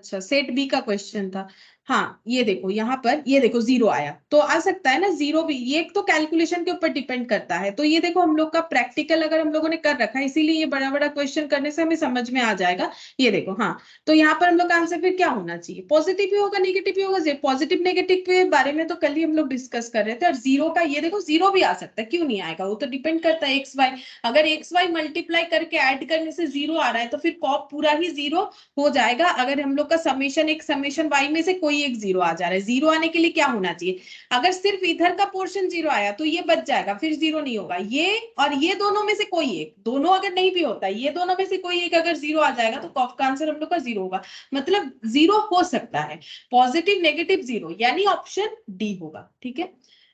अच्छा सेट बी का क्वेश्चन था, हाँ ये देखो यहाँ पर ये देखो जीरो आया, तो आ सकता है ना जीरो भी, ये तो कैलकुलेशन के ऊपर डिपेंड करता है, तो ये देखो हम लोग का प्रैक्टिकल अगर हम लोगों ने कर रखा है इसीलिए ये बड़ा बड़ा क्वेश्चन करने से हमें समझ में आ जाएगा, ये देखो हाँ, तो यहाँ पर हम लोग का आंसर फिर क्या होना चाहिए, पॉजिटिव भी होगा नेगेटिव भी होगा, पॉजिटिव नेगेटिव के बारे में तो कल ही हम लोग डिस्कस कर रहे थे, और जीरो का ये देखो जीरो भी आ सकता है, क्यों नहीं आएगा, वो तो डिपेंड करता है एक्स वाई, अगर एक्स वाई मल्टीप्लाई करके ऐड करने से जीरो आ रहा है तो फिर कॉप पूरा ही जीरो हो जाएगा, अगर हम लोग का समेशन एक समेशन वाई में से कोई कोई एक जीरो आ जा रहा है। जीरो आने के लिए क्या होना चाहिए, अगर सिर्फ इधर का पोर्शन जीरो आया तो ये बच जाएगा, फिर जीरो नहीं होगा। ये और ये दोनों में से कोई एक, दोनों अगर नहीं भी होता, ये दोनों में से कोई एक अगर जीरो आ जाएगा तो कॉफ का आंसर हम लोग का जीरो होगा। मतलब जीरो हो सकता है, पॉजिटिव नेगेटिव जीरो, यानी ऑप्शन डी होगा। ठीक है,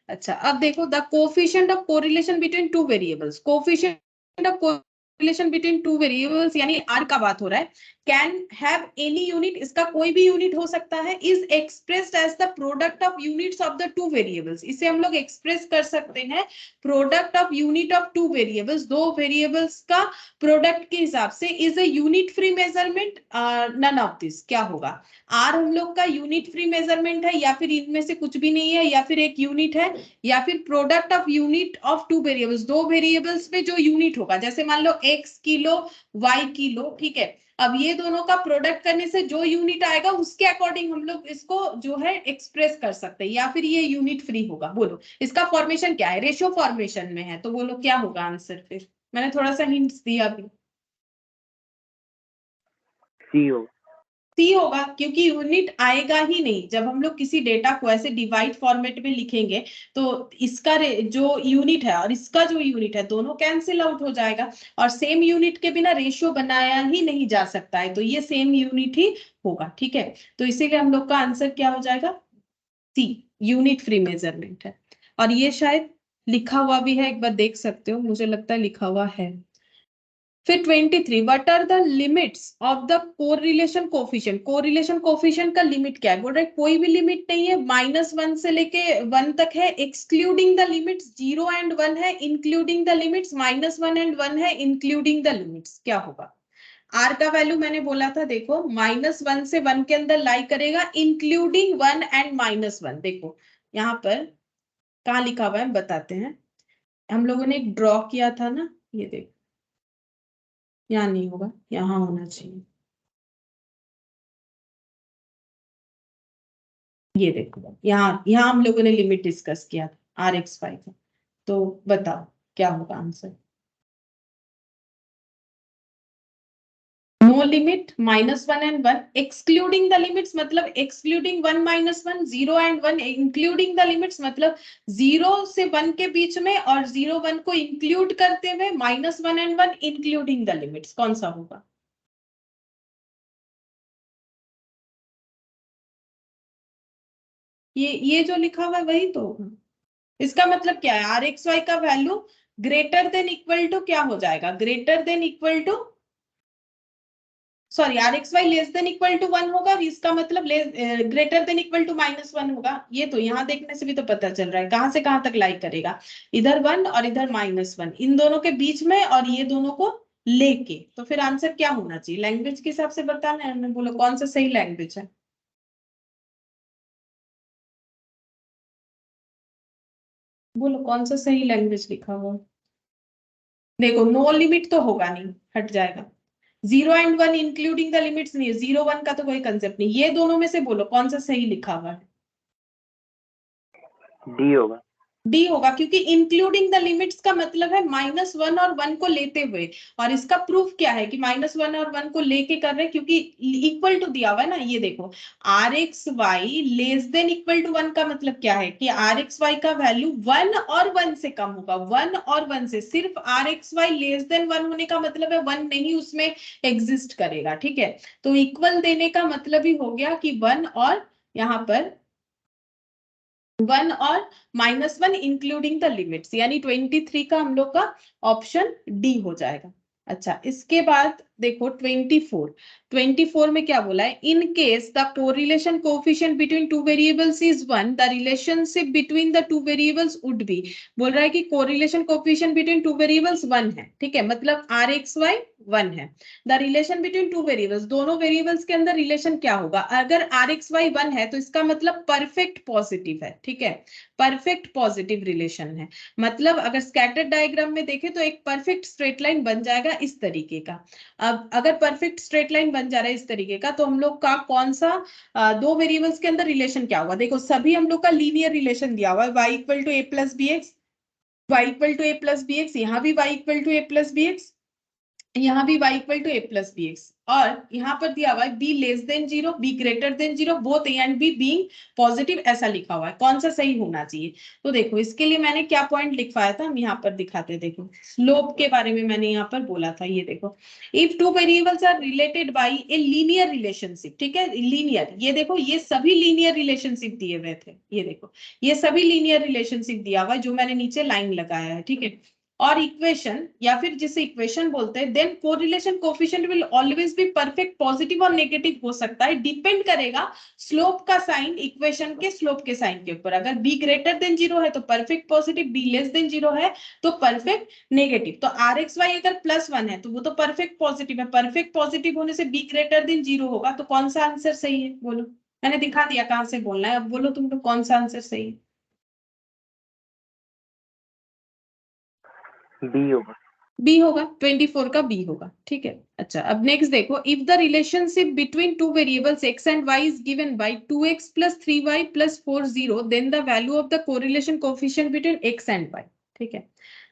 अच्छा अब देखो, the coefficient of correlation between two variables, coefficient of correlation between two variables यानी आर का बात हो रहा है, कैन हैव एनी यूनिट, इसका कोई भी यूनिट हो सकता है, is expressed as the product of units of the two variables, इसे हम लोग एक्सप्रेस कर सकते हैं product of unit of two variables, दो वेरिएबल्स का प्रोडक्ट के हिसाब से, is a unit free measurement, none of this, क्या होगा, आर हम लोग का यूनिट फ्री मेजरमेंट है, या फिर इनमें से कुछ भी नहीं है, या फिर एक यूनिट है, या फिर product of unit of two variables, दो वेरिएबल्स में जो यूनिट होगा, जैसे मान लो x किलो y किलो, ठीक है, अब ये दोनों का प्रोडक्ट करने से जो यूनिट आएगा उसके अकॉर्डिंग हम लोग इसको जो है एक्सप्रेस कर सकते हैं, या फिर ये यूनिट फ्री होगा। बोलो इसका फॉर्मेशन क्या है, रेशियो फॉर्मेशन में है, तो बोलो क्या होगा आंसर, फिर मैंने थोड़ा सा हिंट्स दिया अभी। सी होगा। सी होगा, क्योंकि यूनिट आएगा ही नहीं, जब हम लोग किसी डेटा को ऐसे डिवाइड फॉर्मेट में लिखेंगे तो इसका जो यूनिट है और इसका जो यूनिट है दोनों कैंसिल आउट हो जाएगा, और सेम यूनिट के बिना रेशियो बनाया ही नहीं जा सकता है, तो ये सेम यूनिट ही होगा। ठीक है, तो इसीलिए हम लोग का आंसर क्या हो जाएगा, सी, यूनिट फ्री मेजरमेंट है। और ये शायद लिखा हुआ भी है, एक बार देख सकते हो, मुझे लगता है लिखा हुआ है। फिर 23, what are the limits of the correlation coefficient, correlation coefficient का लिमिट क्या है, बोल रहे कोई भी लिमिट नहीं है, -1 से लेके 1 तक है, एक्सक्लूडिंग द लिमिट्स 0 एंड 1 है, इंक्लूडिंग द लिमिट्स -1 एंड 1 है, इंक्लूडिंग द लिमिट्स, क्या होगा। आर का वैल्यू मैंने बोला था, देखो -1 से 1 के अंदर लाई करेगा, इंक्लूडिंग 1 एंड -1, देखो यहाँ पर कहाँ लिखा हुआ है बताते हैं, हम लोगों ने एक ड्रॉ किया था ना, ये देखो, यहाँ नहीं होगा, यहाँ होना चाहिए, ये देखो यहाँ यहाँ हम लोगों ने लिमिट डिस्कस किया था Rx5 का, तो बताओ क्या होगा answer. No limit, -1 and 1, excluding the limits मतलब excluding 1 -1, 0 and 1, including the limits मतलब 0 से 1 के बीच में और 0 1 को इंक्लूड करते हुए, -1 एंड 1 इंक्लूडिंग द लिमिट्स, कौन सा होगा। ये जो लिखा हुआ है वही तो होगा। इसका मतलब क्या है, Rxy का value greater than equal to क्या हो जाएगा, greater than equal to, sorry Rxy less than equal to 1 होगा, और इसका मतलब ग्रेटर देन इक्वल टू -1 होगा। ये तो यहाँ देखने से भी तो पता चल रहा है, कहां से कहां तक लाई करेगा, इधर 1 और इधर -1, इन दोनों के बीच में और ये दोनों को लेके, तो फिर आंसर क्या होना चाहिए, लैंग्वेज के हिसाब से बताना है, बोलो कौन सा सही लैंग्वेज है, बोलो कौन सा सही लैंग्वेज लिखा हुआ। देखो नो लिमिट तो होगा नहीं, हट जाएगा, 0 एंड 1 इंक्लूडिंग द लिमिट्स नहीं है, 0 1 का तो कोई कंसेप्ट नहीं, ये दोनों में से बोलो कौन सा सही लिखा हुआ है। डी होगा। डी होगा, क्योंकि इंक्लूडिंग द लिमिट्स का मतलब है -1 और 1 को लेते हुए, और इसका प्रूफ क्या है कि -1 और 1 को लेके कर रहे हैं, क्योंकि इक्वल टू दिया हुआ है ना, ये देखो Rxy less than equal to 1 का मतलब क्या है कि Rxy का वैल्यू 1 और 1 से कम होगा, 1 और 1 से, सिर्फ Rxy लेस देन 1 होने का मतलब है 1 नहीं उसमें एग्जिस्ट करेगा। ठीक है, तो इक्वल देने का मतलब ही हो गया कि 1 और यहाँ पर 1 और -1 इंक्लूडिंग द लिमिट्स, यानी 23 का हम लोग का ऑप्शन डी हो जाएगा। अच्छा इसके बाद देखो 24 में क्या बोला है, in case the correlation coefficient between two variables is 1, the relationship between the two variables would be, बोल रहा है कि correlation coefficient between two variables 1 है, ठीक है, मतलब Rxy 1 है, the relation between two variables, दोनों वेरिएबल्स के अंदर रिलेशन क्या होगा, अगर Rxy 1 है तो इसका मतलब परफेक्ट पॉजिटिव है, ठीक है, परफेक्ट पॉजिटिव रिलेशन है, मतलब अगर स्कैटर्ड डायग्राम में देखें तो एक परफेक्ट स्ट्रेट लाइन बन जाएगा इस तरीके का। अब अगर परफेक्ट स्ट्रेट लाइन बन जा रहा है इस तरीके का, तो हम लोग का कौन सा दो वेरिएबल्स के अंदर रिलेशन क्या होगा, देखो सभी हम लोग का लीनियर रिलेशन दिया हुआ है, y equal to a plus B x, y equal to a plus B x, यहाँ भी y equal to a plus B x, यहाँ भी y equal to a plus B x, और यहाँ पर दिया हुआ है b less than zero, b greater than zero, both a and b being positive, ऐसा लिखा हुआ है। कौन सा सही होना चाहिए? तो देखो इसके लिए मैंने क्या पॉइंट लिखवाया था, हम यहाँ पर दिखाते। देखो स्लोप के बारे में मैंने यहाँ पर बोला था, ये देखो, if two variables are related by a linear relationship, ठीक है, लीनियर, ये देखो ये सभी लीनियर रिलेशनशिप दिए हुए थे, ये देखो ये सभी लीनियर रिलेशनशिप दिया हुआ है, जो मैंने नीचे लाइन लगाया है, ठीक है। और इक्वेशन, या फिर जिसे इक्वेशन बोलते हैं, then correlation coefficient will always be perfect positive और नेगेटिव हो सकता है, डिपेंड करेगा स्लोप का साइन इक्वेशन के स्लोप के साइन के ऊपर। अगर b ग्रेटर देन जीरो है तो perfect positive, b less than zero है तो परफेक्ट नेगेटिव। तो आर एक्स वाई अगर +1 है तो वो तो परफेक्ट पॉजिटिव है, परफेक्ट पॉजिटिव होने से b ग्रेटर देन जीरो होगा, तो कौन सा आंसर सही है बोलो? मैंने दिखा दिया कहां से बोलना है, अब बोलो तुम लोग कौन सा आंसर सही है? बी होगा। बी होगा, 24 का बी होगा, ठीक है। अच्छा अब नेक्स्ट देखो, if the relationship between two variables x and y is given by 2x + 3y + 4 0, then the value of the correlation coefficient between x and y, ठीक है।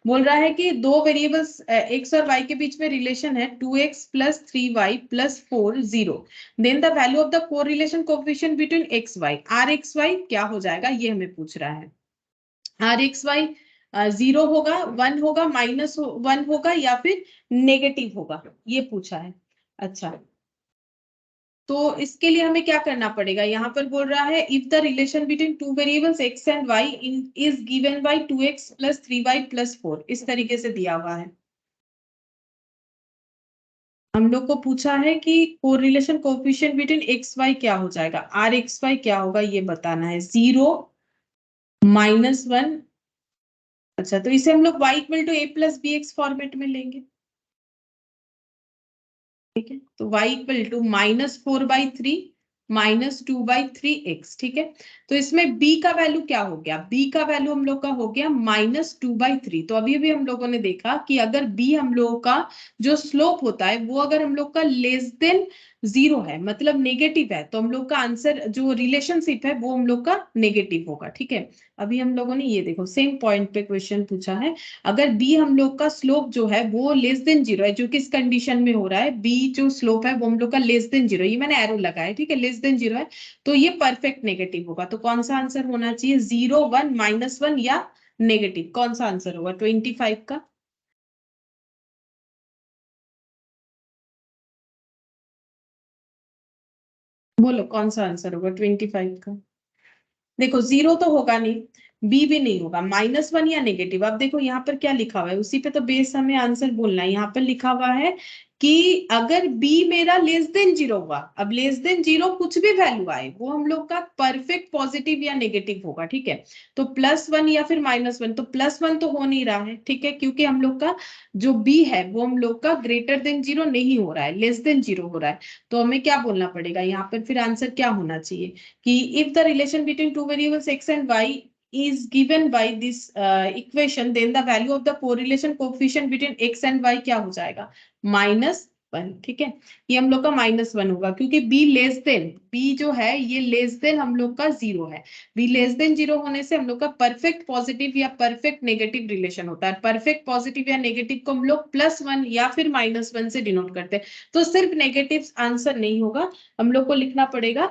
बोल रहा है कि दो वेरिएबल्स x और y के बीच में रिलेशन है 2x + 3y + 4 0, then the value of the correlation coefficient between x y, rxy क्या हो जाएगा, ये हमें पूछ रहा है। rxy 0 होगा, 1 होगा, -1 होगा, या फिर नेगेटिव होगा, ये पूछा है। अच्छा तो इसके लिए हमें क्या करना पड़ेगा, यहाँ पर बोल रहा है if the relation between two variables x and y is given by 2x + 3y + 4, इस तरीके से दिया हुआ है। हम लोग को पूछा है कि correlation coefficient between x y क्या हो जाएगा, rxy क्या होगा ये बताना है, 0, -1। अच्छा तो इसे हम लोग y equal to a + bx format में लेंगे, ठीक है। तो y इक्वल टू -4/3 -2/3x, ठीक है। तो इसमें b का वैल्यू क्या हो गया, b का वैल्यू हम लोग का हो गया -2/3। तो अभी भी हम लोगों ने देखा कि अगर b हम लोगों का जो स्लोप होता है वो अगर हम लोग का लेस देन जीरो है, मतलब नेगेटिव है, तो हम लोग का आंसर जो रिलेशनशिप है वो हम लोग का नेगेटिव होगा, ठीक है। अभी हम लोगों ने ये देखो सेम पॉइंट पे क्वेश्चन पूछा है, अगर b हम लोग का स्लोप जो है वो लेस देन जीरो है, जो किस कंडीशन में हो रहा है, b जो स्लोप है वो हम लोग का लेस देन जीरो, ये मैंने एरो लगाया है, ठीक है, लेस देन जीरो है, तो ये परफेक्ट नेगेटिव होगा। तो कौन सा आंसर होना चाहिए, 0, 1, -1 या नेगेटिव, कौन सा आंसर होगा 25 का? बोलो कौन सा आंसर होगा 25 का? देखो 0 तो होगा नहीं, बी भी नहीं होगा, -1 या नेगेटिव। अब देखो यहाँ पर क्या लिखा हुआ है, उसी पे तो बेस हमें आंसर बोलना है। यहाँ पर लिखा हुआ है कि अगर बी मेरा लेस देन जीरो हुआ, अब लेस देन जीरो कुछ भी वैल्यू आए वो हम लोग का परफेक्ट पॉजिटिव या नेगेटिव होगा, ठीक है। तो +1 या फिर -1, तो +1 तो हो नहीं रहा है, ठीक है, क्योंकि हम लोग का जो बी है वो हम लोग का ग्रेटर देन जीरो नहीं हो रहा है, लेस देन जीरो हो रहा है। तो हमें क्या बोलना पड़ेगा यहाँ पर, फिर आंसर क्या होना चाहिए कि if the relation between two variables x and y is given by this equation, then the value of the correlation coefficient between x and y क्या हो जाएगा, -1, ठीक है। ये हम लोग का -1 होगा क्योंकि b लेस देन, b जो है ये लेस देन हम लोग का 0 है, b लेस देन 0 होने से हम लोग का परफेक्ट पॉजिटिव या परफेक्ट नेगेटिव रिलेशन होता है। परफेक्ट पॉजिटिव या नेगेटिव को हम लोग +1 या फिर -1 से डिनोट करते हैं, तो सिर्फ नेगेटिव आंसर नहीं होगा, हम लोग को लिखना पड़ेगा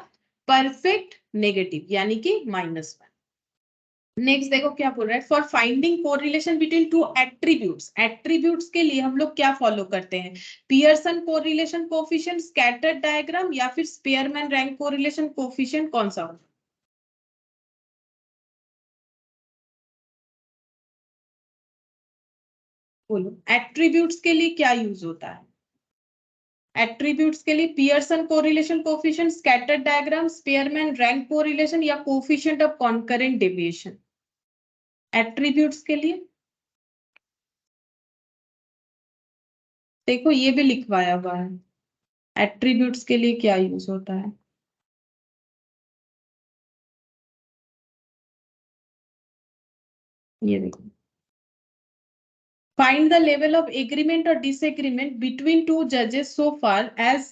परफेक्ट नेगेटिव, यानी कि -1। नेक्स्ट देखो क्या बोल रहा है, for finding correlation between to attributes, attributes के लिए हम लोग क्या फॉलो करते हैं, Pearson correlation coefficient, scattered diagram, या फिर स्पेयरमैन रैंक कोरिलेशन कोएफिशिएंट, कौन सा होगा? बोलो एट्रीब्यूट्स के लिए क्या यूज होता है, एट्रीब्यूट्स के लिए Pearson correlation coefficient, scattered diagram, Spearman rank correlation, या coefficient of concurrent deviation. Attributes के लिए देखो ये भी लिखवाया हुआ है, एट्रीब्यूट्स के लिए क्या यूज होता है, ये देखो, find the level of agreement or disagreement between two judges so far as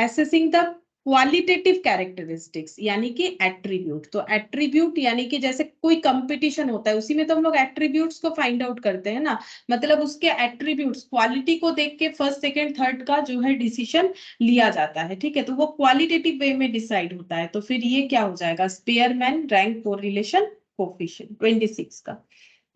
assessing the qualitative characteristics यानी कि एट्रीब्यूट। तो एट्रीब्यूट यानी कि जैसे कोई कंपटीशन होता है उसी में तो हम लोग एट्रीब्यूट्स को फाइंड आउट करते हैं ना, मतलब उसके एट्रीब्यूट्स क्वालिटी को देख के फर्स्ट सेकंड थर्ड का जो है डिसीजन लिया जाता है, ठीक है, तो वो क्वालिटेटिव वे में डिसाइड होता है। तो फिर ये क्या हो जाएगा, स्पेयरमैन रैंक कोरिलेशन कोफिशिएंट 26 का।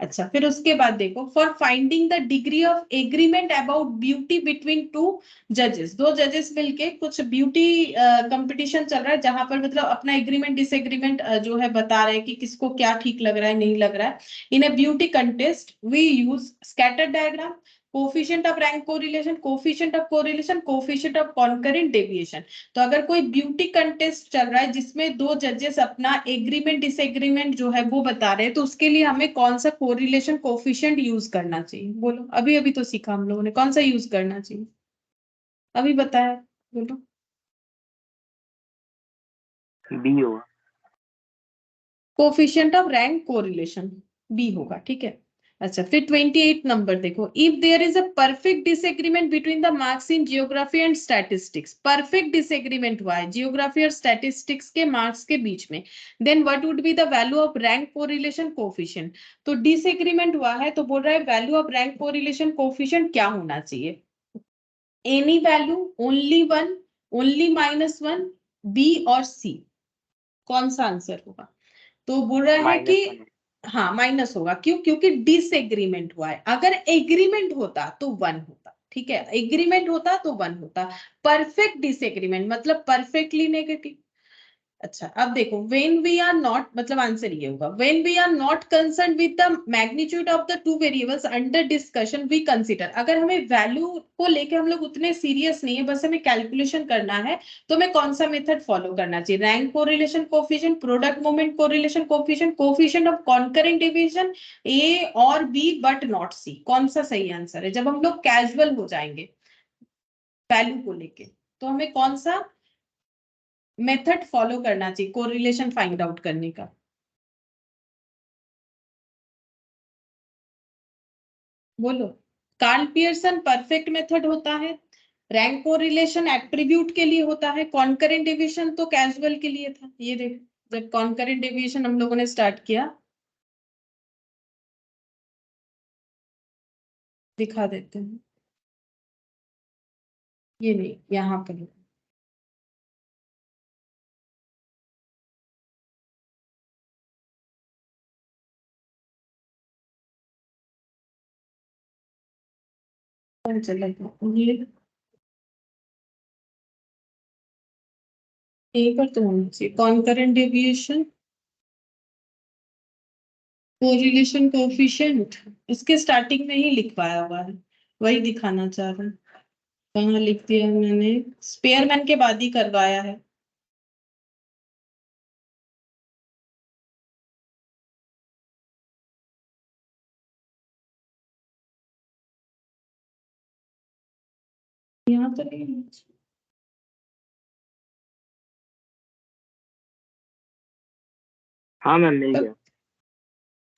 अच्छा, फिर उसके बाद देखो, for finding the degree of agreement about beauty between two जजेस, दो जजेस मिलके कुछ ब्यूटी कंपटीशन चल रहा है जहां पर मतलब अपना एग्रीमेंट डिसएग्रीमेंट जो है बता रहे हैं कि किसको क्या ठीक लग रहा है नहीं लग रहा है। In a beauty contest we use scatter diagram, coefficient of rank correlation, coefficient of correlation, coefficient of concurrent deviation. तो अगर कोई ब्यूटी कंटेस्ट चल रहा है जिसमें दो जजेस अपना एग्रीमेंट डिसएग्रीमेंट जो है वो बता रहे हैं, तो उसके लिए हमें कौन सा कोरिलेशन कोफिशिएंट यूज करना चाहिए, बोलो। अभी अभी तो सीखा हम लोगों ने, कौन सा यूज करना चाहिए अभी बताया, बोलो। बी होगा। Coefficient of rank correlation B होगा, ठीक है। अच्छा, फिर 28 नंबर देखो, if there is a perfect disagreement between the marks in geography and statistics, perfect disagreement हुआ है जियोग्राफी और स्टैटिस्टिक्स के मार्क्स के बीच में, then what would be the value of rank correlation coefficient. तो डिसएग्रीमेंट हुआ है तो बोल रहा है value of rank correlation coefficient क्या होना चाहिए, any value, only one, only -1, B और सी, कौन सा आंसर होगा। तो बोल रहा है कि -1 हाँ माइनस होगा, क्यों, क्योंकि डिसएग्रीमेंट हुआ है। अगर एग्रीमेंट होता तो 1 होता, ठीक है, एग्रीमेंट होता तो 1 होता। परफेक्ट डिसएग्रीमेंट मतलब परफेक्टली नेगेटिव। अच्छा, अब देखो, when we are not, मतलब आंसर ये होगा, when we are not concerned with the magnitude of the two variables under discussion we consider। अगर हमें वैल्यू को लेके हम लोग उतने सीरियस नहीं है, बस हमें कैलकुलेशन करना है, तो हमें कौन सा मेथड फॉलो करना चाहिए, rank correlation coefficient, product moment correlation coefficient, coefficient of concurrent division, A और बी बट नॉट सी, कौन सा सही आंसर है। जब हम लोग कैजुअल हो जाएंगे वैल्यू को लेके, तो हमें कौन सा मेथड फॉलो करना चाहिए कोरिलेशन फाइंड आउट करने का, बोलो। कार्ल पियर्सन परफेक्ट मेथड होता है, रैंक कोरिलेशन एट्रीब्यूट के लिए होता है, कॉन्करेंट डेविएशन तो कैजुअल के लिए था। ये देखो, जब कॉन्करेंट डेविएशन हम लोगों ने स्टार्ट किया, दिखा देते हैं, ये नहीं, यहाँ पर चलेगा ये, यहीं पर तो होना चाहिए कॉन्करेंट डेविएशन कोरिलेशन कोफिशिएंट, इसके स्टार्टिंग में ही लिखवाया हुआ है, वही दिखाना चाह रहा है। कहाँ लिख दिया है मैंने, स्पेयरमैन के बाद ही करवाया है। यहाँ तो नहीं है। हाँ मैम मिल गया।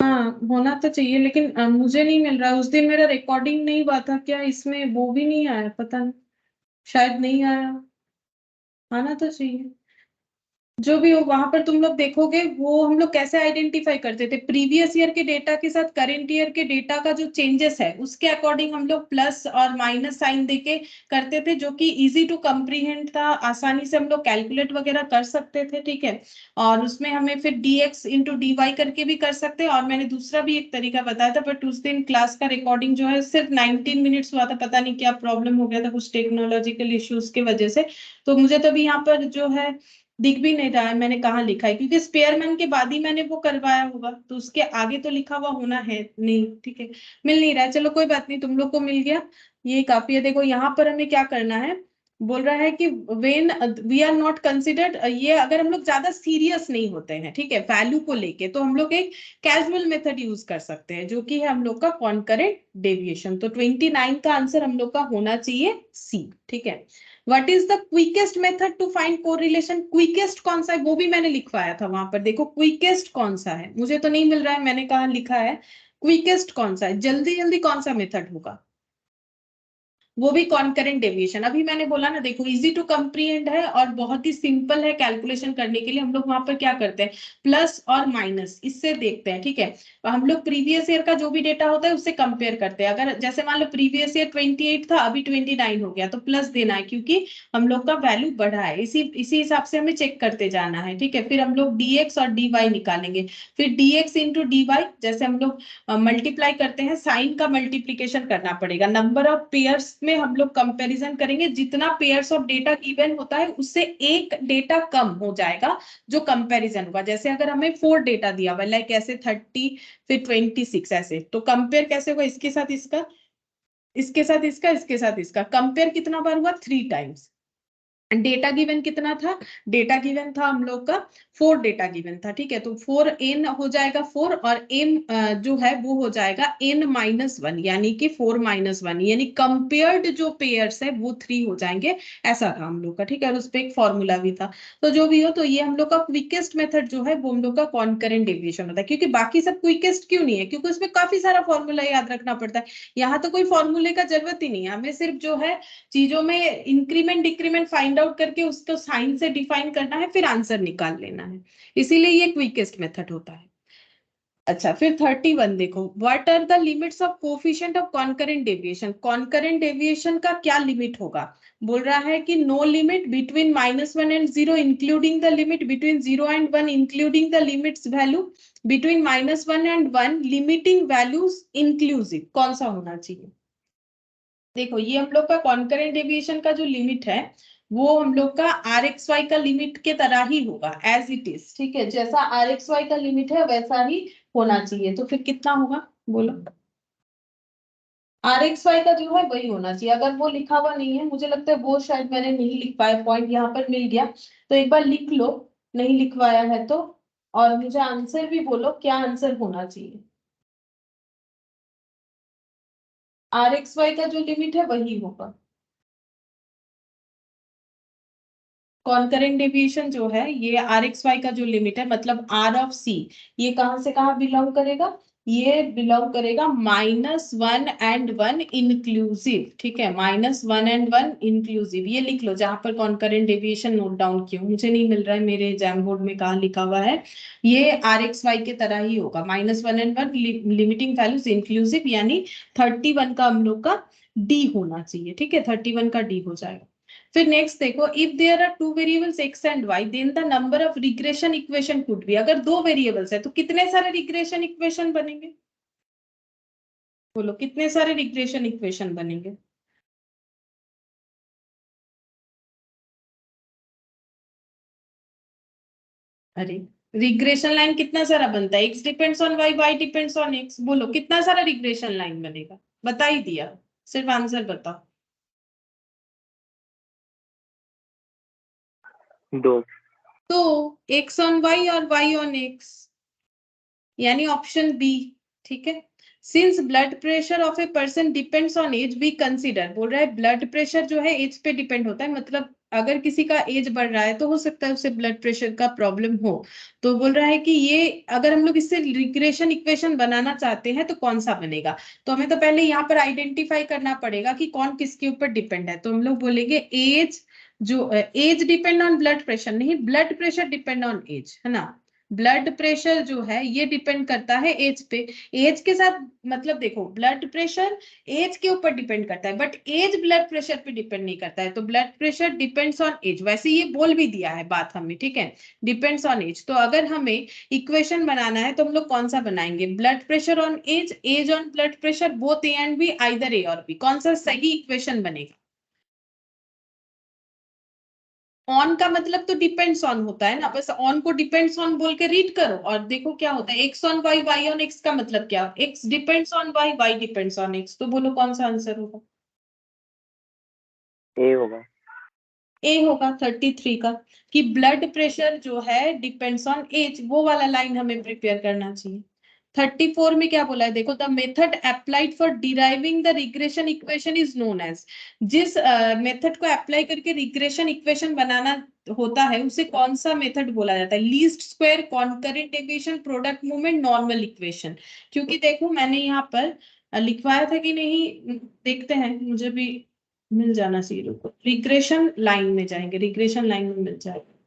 हाँ होना तो चाहिए, लेकिन मुझे नहीं मिल रहा। उस दिन मेरा रिकॉर्डिंग नहीं हुआ था क्या, इसमें वो भी नहीं आया, पता नहीं, शायद नहीं आया, आना तो चाहिए। जो भी हो, वहां पर तुम लोग देखोगे वो हम लोग कैसे आइडेंटिफाई करते थे, प्रीवियस ईयर के डेटा के साथ करंट ईयर के डेटा का जो चेंजेस है उसके अकॉर्डिंग हम लोग प्लस और माइनस साइन देके करते थे, जो कि इजी टू कंप्रीहेंड था, आसानी से हम लोग कैलकुलेट वगैरह कर सकते थे, ठीक है। और उसमें हमें फिर dx इंटू dy करके भी कर सकते हैं। और मैंने दूसरा भी एक तरीका बताया था, बट उस दिन क्लास का रिकॉर्डिंग जो है सिर्फ 19 मिनट्स हुआ था, पता नहीं क्या प्रॉब्लम हो गया था, कुछ टेक्नोलॉजिकल इश्यूज की वजह से। तो मुझे तो अभी यहाँ पर जो है दिख भी नहीं रहा है मैंने कहाँ लिखा है, क्योंकि स्पेयरमैन के बाद ही मैंने वो करवाया होगा, तो उसके आगे तो लिखा हुआ होना है नहीं, ठीक है। मिल नहीं रहा है, चलो कोई बात नहीं, तुम लोग को मिल गया, ये काफी है। देखो यहाँ पर हमें क्या करना है, बोल रहा है कि when we are not considered, ये अगर हम लोग ज्यादा सीरियस नहीं होते हैं, ठीक है, वैल्यू को लेके, तो हम लोग एक कैजुअल मेथड यूज कर सकते हैं, जो कि है हम लोग का कॉन्करेंट डेविएशन। तो 29 का आंसर हम लोग का होना चाहिए सी, ठीक है। What is the quickest method to find correlation, quickest कौन सा है वो भी मैंने लिखवाया था वहां पर, देखो क्विकेस्ट कौन सा है, मुझे तो नहीं मिल रहा है, मैंने कहा लिखा है क्विकेस्ट कौन सा है, जल्दी जल्दी कौन सा मेथड होगा, वो भी कॉन्करेंट डेविएशन। अभी मैंने बोला ना, देखो इजी टू कंप्रीहेंड है और बहुत ही सिंपल है कैलकुलेशन करने के लिए। हम लोग वहां पर क्या करते हैं, प्लस और माइनस इससे देखते हैं, ठीक है। हम लोग प्रीवियस ईयर का जो भी डेटा होता है उससे कंपेयर करते हैं। अगर जैसे मान लो प्रीवियस ईयर 28 था, अभी 29 हो गया, तो प्लस देना है क्योंकि हम लोग का वैल्यू बढ़ा है। इसी इसी हिसाब से हमें चेक करते जाना है, ठीक है। फिर हम लोग dx और dy निकालेंगे। फिर dx इंटू dy, जैसे हम लोग मल्टीप्लाई करते हैं, साइन का मल्टीप्लीकेशन करना पड़ेगा। नंबर ऑफ पेयर्स में हम लोग कंपैरिजन करेंगे, जितना पेयर्स ऑफ डेटा गिवन होता है उससे एक डेटा कम हो जाएगा जो कंपैरिजन होगा। जैसे अगर हमें 4 डेटा दिया हुआ, लाइक ऐसे 30 फिर 26 ऐसे, तो कंपेयर कैसे होगा, इसके साथ इसका, इसके साथ इसका, इसके साथ इसका, कंपेयर कितना बार हुआ, 3 टाइम्स। डेटा गिवन कितना था, डेटा गिवन था हम लोग का 4 डेटा गिवन था, ठीक है। तो 4n हो जाएगा 4, और m जो है वो हो जाएगा n-1, यानी कि 4-1, यानी कंपेयर्ड जो पेयर्स है वो 3 हो जाएंगे। ऐसा था हम लोग का, ठीक है। और उस पर एक फॉर्मूला भी था। तो जो भी हो, तो ये हम लोग का क्विकेस्ट मेथड जो है वो हम लोग का कॉन्करेंट डेविएशन होता है। क्योंकि बाकी सब क्विकेस्ट क्यों नहीं है, क्योंकि उसमें काफी सारा फॉर्मूला याद रखना पड़ता है। यहाँ तो कोई फॉर्मूले का जरूरत ही नहीं है, हमें सिर्फ जो है चीजों में इंक्रीमेंट डिक्रीमेंट फाइंड आउट करके उसको साइन से डिफाइन करना है, फिर आंसर निकाल लेना है। इसीलिए ये क्विकेस्ट मेथड होता है। अच्छा, फिर 31 देखो, what are the limits of coefficient of concurrent deviation. Concurrent deviation का क्या लिमिट होगा, बोल रहा है कि no limit between -1 and 0 including the limit between 0 and 1 including the limits value between -1 and 1 limiting values inclusive. कौन सा होना चाहिए, देखो ये हम लोग का कॉन्करेंट डेविएशन का जो लिमिट है वो हम लोग का आर एक्स वाई का लिमिट के तरह ही होगा, एज इट इज, ठीक है। जैसा आर एक्स वाई का लिमिट है वैसा ही होना चाहिए। तो फिर कितना होगा, बोलो। आर एक्स वाई का जो है वही होना चाहिए। अगर वो लिखा हुआ नहीं है, मुझे लगता है वो शायद मैंने नहीं लिख पाया, पॉइंट यहाँ पर मिल गया, तो एक बार लिख लो, नहीं लिखवाया है तो। और मुझे आंसर भी बोलो, क्या आंसर होना चाहिए। आर एक्स वाई का जो लिमिट है वही होगा। कॉन्करेंट डेविएशन जो है ये आर एक्स वाई का जो लिमिट है, मतलब आर ऑफ सी, ये कहां से कहां बिलोंग करेगा, ये बिलोंग करेगा -1 एंड 1 इंक्लूसिव, ठीक है। -1 एंड 1 इंक्लूसिव, ये लिख लो जहां पर कॉन्करेंट डेविएशन नोट डाउन किया, मुझे नहीं मिल रहा है मेरे एग्जाम बोर्ड में कहाँ लिखा हुआ है। ये आर एक्स वाई के तरह ही होगा, -1 एंड 1 लिमिटिंग वैल्यूज इंक्लूसिव, यानी 31 का हम लोग का डी होना चाहिए, ठीक है। 31 का डी हो जाएगा। फिर नेक्स्ट देखो, if there are two variables x and y then the number of regression equation could be. अगर दो वेरिएबल्स है तो कितने सारे रिग्रेशन इक्वेशन बनेंगे, बोलो कितने सारे रिग्रेशन इक्वेशन बनेंगे। अरे रिग्रेशन लाइन कितना सारा बनता है, x depends on y, y depends on x, बोलो कितना सारा रिग्रेशन लाइन बनेगा, बता ही दिया, सिर्फ आंसर बताओ। 2। तो एक्स ऑन वाई और वाई ऑन एक्स, यानी ऑप्शन बी, ठीक है। Since blood pressure of a person depends on age we consider, बोल रहा है ब्लड प्रेशर जो है एज पे डिपेंड होता है, मतलब अगर किसी का एज बढ़ रहा है तो हो सकता है उसे ब्लड प्रेशर का प्रॉब्लम हो। तो बोल रहा है कि ये अगर हम लोग इससे रिग्रेशन इक्वेशन बनाना चाहते हैं तो कौन सा बनेगा। तो हमें तो पहले यहाँ पर आइडेंटिफाई करना पड़ेगा कि कौन किसके ऊपर डिपेंड है। तो हम लोग बोलेंगे एज, जो age depend on blood pressure नहीं, blood pressure depend on age, है ना। ब्लड प्रेशर जो है ये डिपेंड करता है एज पे। एज के साथ मतलब देखो, ब्लड प्रेशर एज के ऊपर डिपेंड करता है, बट एज ब्लड प्रेशर पे डिपेंड नहीं करता है। तो blood pressure depends on age, वैसे ये बोल भी दिया है बात हमें, ठीक है, डिपेंड्स ऑन एज। तो अगर हमें इक्वेशन बनाना है तो हम लोग कौन सा बनाएंगे, blood pressure on age, age on blood pressure, both A and B, either A और बी, कौन सा सही इक्वेशन बनेगा। ऑन का मतलब तो डिपेंड्स ऑन होता है ना, बस ऑन को डिपेंड्स ऑन बोल के रीड करो और देखो क्या होता है। X on y, y on x का मतलब क्या, x depends on y, y depends on x, तो बोलो कौन सा आंसर होगा। ए होगा। ए होगा 33 का, कि ब्लड प्रेशर जो है डिपेंड्स ऑन एज, वो वाला लाइन हमें प्रिपेयर करना चाहिए। 34 में क्या बोला है, देखो the method applied for deriving the regression equation is known as, जिस मेथड को अप्लाई करके रिग्रेशन इक्वेशन बनाना होता है उसे कौन सा मेथड बोला जाता है, least square, concurrent deviation, product movement, normal equation. क्योंकि देखो मैंने यहाँ पर लिखवाया था कि नहीं, देखते हैं, मुझे भी मिल जाना चाहिए, रुको रिग्रेशन लाइन में जाएंगे, रिग्रेशन लाइन में मिल जाएगा।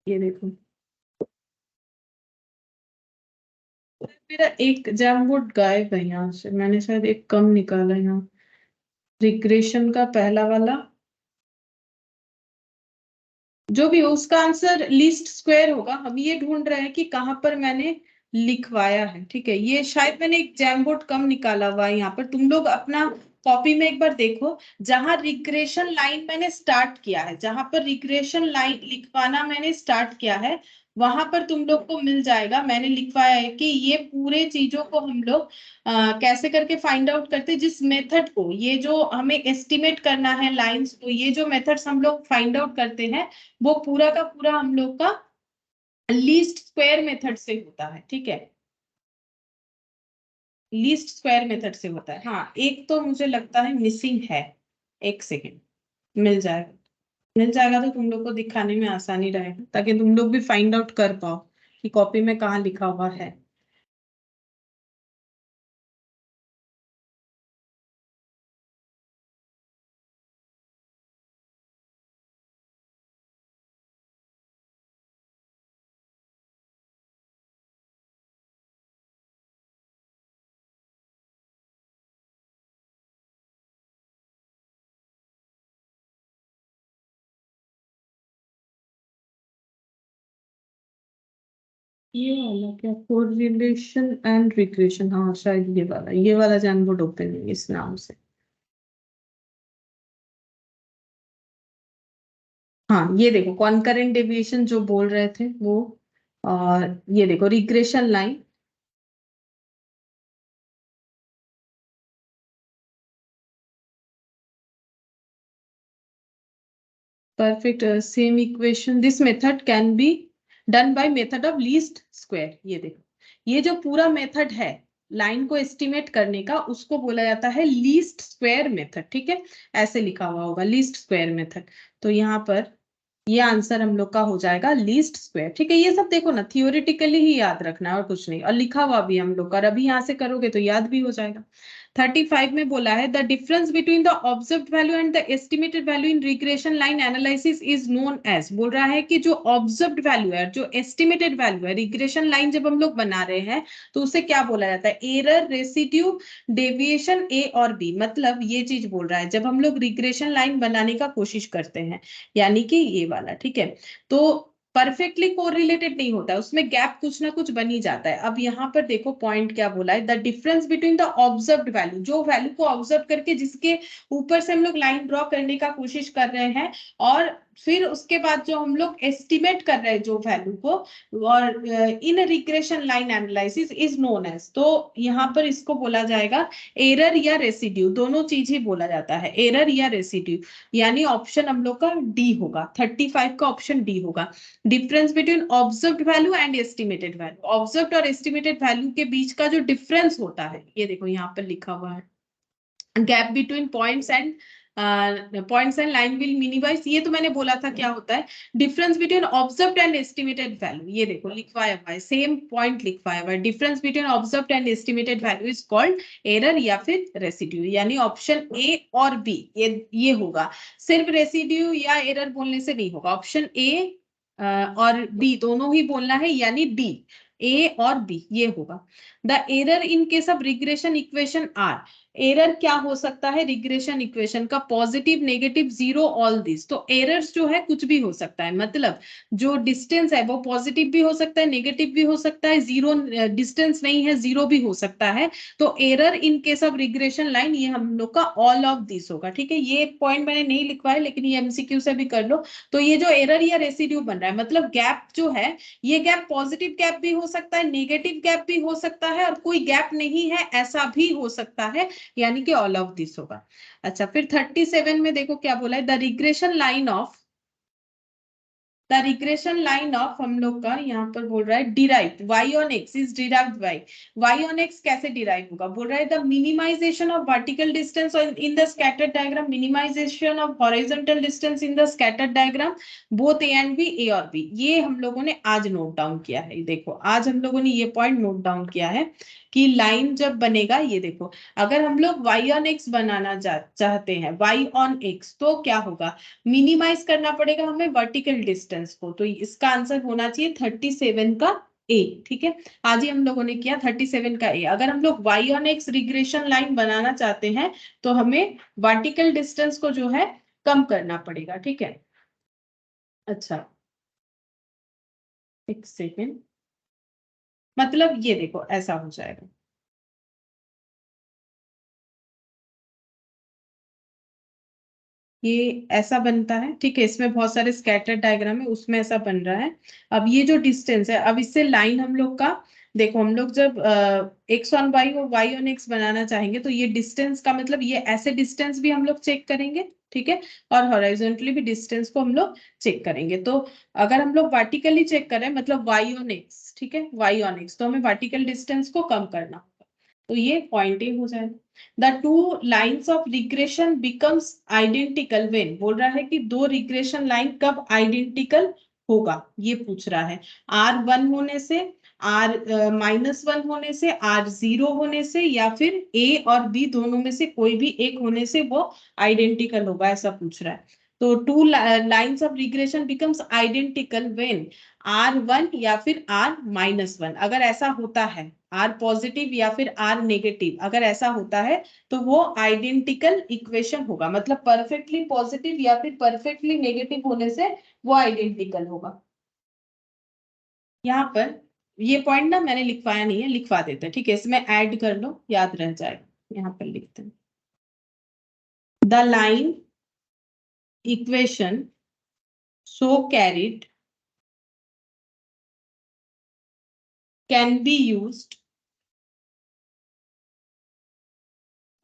ये देखो मेरा एक जैमवुड गायब है यहाँ से, मैंने शायद एक कम निकाला यहाँ, रिग्रेशन का पहला वाला जो भी हो उसका आंसर लीस्ट स्क्वायर होगा। हम ये ढूंढ रहे हैं कि कहाँ पर मैंने लिखवाया है, ठीक है। ये शायद मैंने एक जैमबोर्ड कम निकाला हुआ है यहाँ पर, तुम लोग अपना कॉपी में एक बार देखो, जहां रिग्रेशन लाइन मैंने स्टार्ट किया है, जहां पर रिग्रेशन लाइन लिखवाना मैंने स्टार्ट किया है, वहां पर तुम लोग को मिल जाएगा। मैंने लिखवाया है कि ये पूरे चीजों को हम लोग कैसे करके फाइंड आउट करते हैं, जिस मेथड को, ये जो हमें एस्टिमेट करना है लाइंस को, ये जो मेथड्स हम लोग फाइंड आउट करते हैं, वो पूरा का पूरा हम लोग का लीस्ट स्क्वायर मेथड से होता है, ठीक है। लीस्ट स्क्वायर मेथड से होता है। हाँ एक तो मुझे लगता है मिसिंग है, एक सेकेंड, मिल जाएगा। मिल जाएगा तो तुम लोग को दिखाने में आसानी रहेगा, ताकि तुम लोग भी फाइंड आउट कर पाओ कि कॉपी में कहाँ लिखा हुआ है। ये वाला क्या, कोरिलेशन एंड रिग्रेशन, हाँ शायद ये वाला जानबूड ओपन है इस नाम से। हाँ ये देखो कॉन्करेंट डेविएशन जो बोल रहे थे वो, और ये देखो regression line, perfect same equation, this method can be done by method of least square। ये देखो ये जो पूरा मेथड है लाइन को एस्टिमेट करने का, उसको बोला जाता है लीस्ट स्क्वायर मेथड, ठीक है। ऐसे लिखा हुआ होगा लीस्ट स्क्वायर मेथड। तो यहाँ पर ये आंसर हम लोग का हो जाएगा लीस्ट स्क्वायर, ठीक है। ये सब देखो ना थियोरिटिकली ही याद रखना है और कुछ नहीं, और लिखा हुआ भी हम लोग का, और अभी यहाँ से करोगे तो याद भी हो जाएगा। 35 में बोला है the difference between the observed value and the estimated value in regression line analysis is known as, बोल रहा है कि जो ऑब्जर्व्ड वैल्यू है, जो एस्टिमेटेड वैल्यू है, रिग्रेशन लाइन जब हम लोग बना रहे हैं तो उसे क्या बोला जाता है, एरर, रेसिड्यू, डेविएशन ए और बी। मतलब ये चीज बोल रहा है जब हम लोग रिग्रेशन लाइन बनाने का कोशिश करते हैं, यानी कि ये वाला, ठीक है, तो परफेक्टली कोरिलेटेड नहीं होता है, उसमें गैप कुछ ना कुछ बन ही जाता है। अब यहाँ पर देखो पॉइंट क्या बोला है, the difference between the observed value, जो वैल्यू को ऑब्जर्व करके जिसके ऊपर से हम लोग लाइन ड्रॉ करने का कोशिश कर रहे हैं, और फिर उसके बाद जो हम लोग एस्टिमेट कर रहे हैं जो वैल्यू को, और in regression line analysis is known as, तो यहाँ पर इसको बोला जाएगा एरर या रेसिड्यू, दोनों चीज ही बोला जाता है, एरर या रेसिड्यू। यानी ऑप्शन हम लोग का डी होगा, 35 का ऑप्शन डी होगा। Difference between observed value and estimated value, observed और एस्टिमेटेड वैल्यू के बीच का जो डिफरेंस होता है, ये देखो यहाँ पर लिखा हुआ है, gap between points and line will minimise, ये तो मैंने बोला था क्या होता है, difference between observed and estimated value, ये देखो लिखवाया हुआ है, सेम पॉइंट लिखवाया हुआ है, difference between observed and estimated value is called error या फिर रेसिड्यू। यानी ऑप्शन ए और बी ये होगा, सिर्फ रेसिड्यू या एरर बोलने से नहीं होगा, ऑप्शन ए और बी दोनों ही बोलना है, यानी डी, ए और बी ये होगा। The error in case of regression equation are, error क्या हो सकता है रिग्रेशन इक्वेशन का, positive, negative, zero, all this. तो एरर्स जो है कुछ भी हो सकता है, मतलब जो डिस्टेंस है वो पॉजिटिव भी हो सकता है, नेगेटिव भी हो सकता है, जीरो डिस्टेंस नहीं है, जीरो भी हो सकता है। तो error in case of regression line, ये हम लोग का ऑल ऑफ दिस होगा, ठीक है। ये पॉइंट मैंने नहीं लिखवाया लेकिन ये एमसीक्यू से भी कर लो। तो ये जो एरर या रेसिड्यू बन रहा है, मतलब गैप जो है, ये गैप पॉजिटिव गैप भी हो सकता है, नेगेटिव गैप भी हो सकता है, और कोई गैप नहीं है ऐसा भी हो सकता है, यानी कि ऑल ऑफ दिस होगा। अच्छा फिर 37 में देखो क्या बोला है, the regression line of the regression line of, हम लोग का यहाँ पर बोल रहा है derive, y on x is derived by, y on x कैसे डिराइव होगा, बोल रहा है the minimisation of vertical distance in the scattered diagram, minimization of horizontal distance in the scattered diagram, both A and B, A और B. ये हम लोगों ने आज नोट डाउन किया है। देखो आज हम लोगों ने ये पॉइंट नोट डाउन किया है कि लाइन जब बनेगा, ये देखो अगर हम लोग y on x बनाना चाहते हैं, y on x, तो क्या होगा, मिनिमाइज करना पड़ेगा हमें वर्टिकल डिस्टेंस को। तो इसका आंसर होना चाहिए 37 का ए। ठीक है, आज ही हम लोगों ने किया 37 का ए। अगर हम लोग y on x regression line बनाना चाहते हैं तो हमें वर्टिकल डिस्टेंस को जो है कम करना पड़ेगा। ठीक है, अच्छा एक सेकेंड, मतलब ये देखो ऐसा हो जाएगा, ये ऐसा बनता है। ठीक है, इसमें बहुत सारे स्कैटर डायग्राम है, उसमें ऐसा बन रहा है। अब ये जो डिस्टेंस है, अब इससे लाइन हम लोग का, देखो हम लोग जब एक्स ऑन वाई और वाई ऑन एक्स बनाना चाहेंगे तो ये डिस्टेंस का मतलब ये ऐसे डिस्टेंस भी हम लोग चेक करेंगे। ठीक है, और हॉरिजॉन्टली भी डिस्टेंस को हम लोग चेक करेंगे। तो अगर हम लोग वर्टिकली चेक करें, मतलब वाई ऑन एक्स, ठीक है, वाई ऑन एक्स, तो हमें वर्टिकल डिस्टेंस को कम करना होगा। तो ये पॉइंट हो जाएगा। The two lines of regression becomes identical when, बोल रहा है कि दो रिग्रेशन लाइन कब आइडेंटिकल होगा, ये पूछ रहा है। R1 होने से, R-1 होने से, R0 होने से, या फिर A और B दोनों में से कोई भी एक होने से वो आइडेंटिकल होगा, ऐसा पूछ रहा है। तो two lines of regression becomes identical when R1 या फिर R-1, अगर ऐसा होता है, R पॉजिटिव या फिर R नेगेटिव, अगर ऐसा होता है तो वो आइडेंटिकल इक्वेशन होगा, मतलब परफेक्टली पॉजिटिव या फिर परफेक्टली नेगेटिव होने से वो आइडेंटिकल होगा। यहाँ पर ये पॉइंट ना मैंने लिखवाया नहीं है, लिखवा देते हैं। ठीक है, इसमें ऐड कर लो, याद रह जाएगा। यहाँ पर लिखते हैं the line equation so carried can be used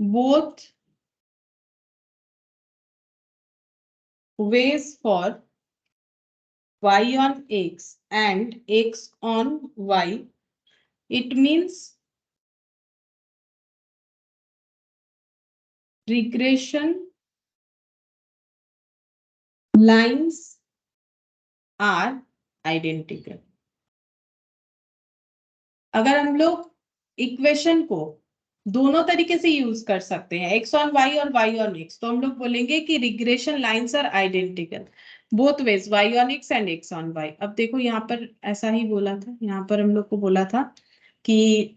both ways for y on x and x on y. It means regression lines are identical. अगर हम लोग इक्वेशन को दोनों तरीके से यूज कर सकते हैं, एक्स ऑन वाई और वाई ऑन एक्स, तो हम लोग बोलेंगे कि regression lines are identical both ways, y on x and x on y. अब देखो यहाँ पर ऐसा ही बोला था, यहाँ पर हम लोग को बोला था कि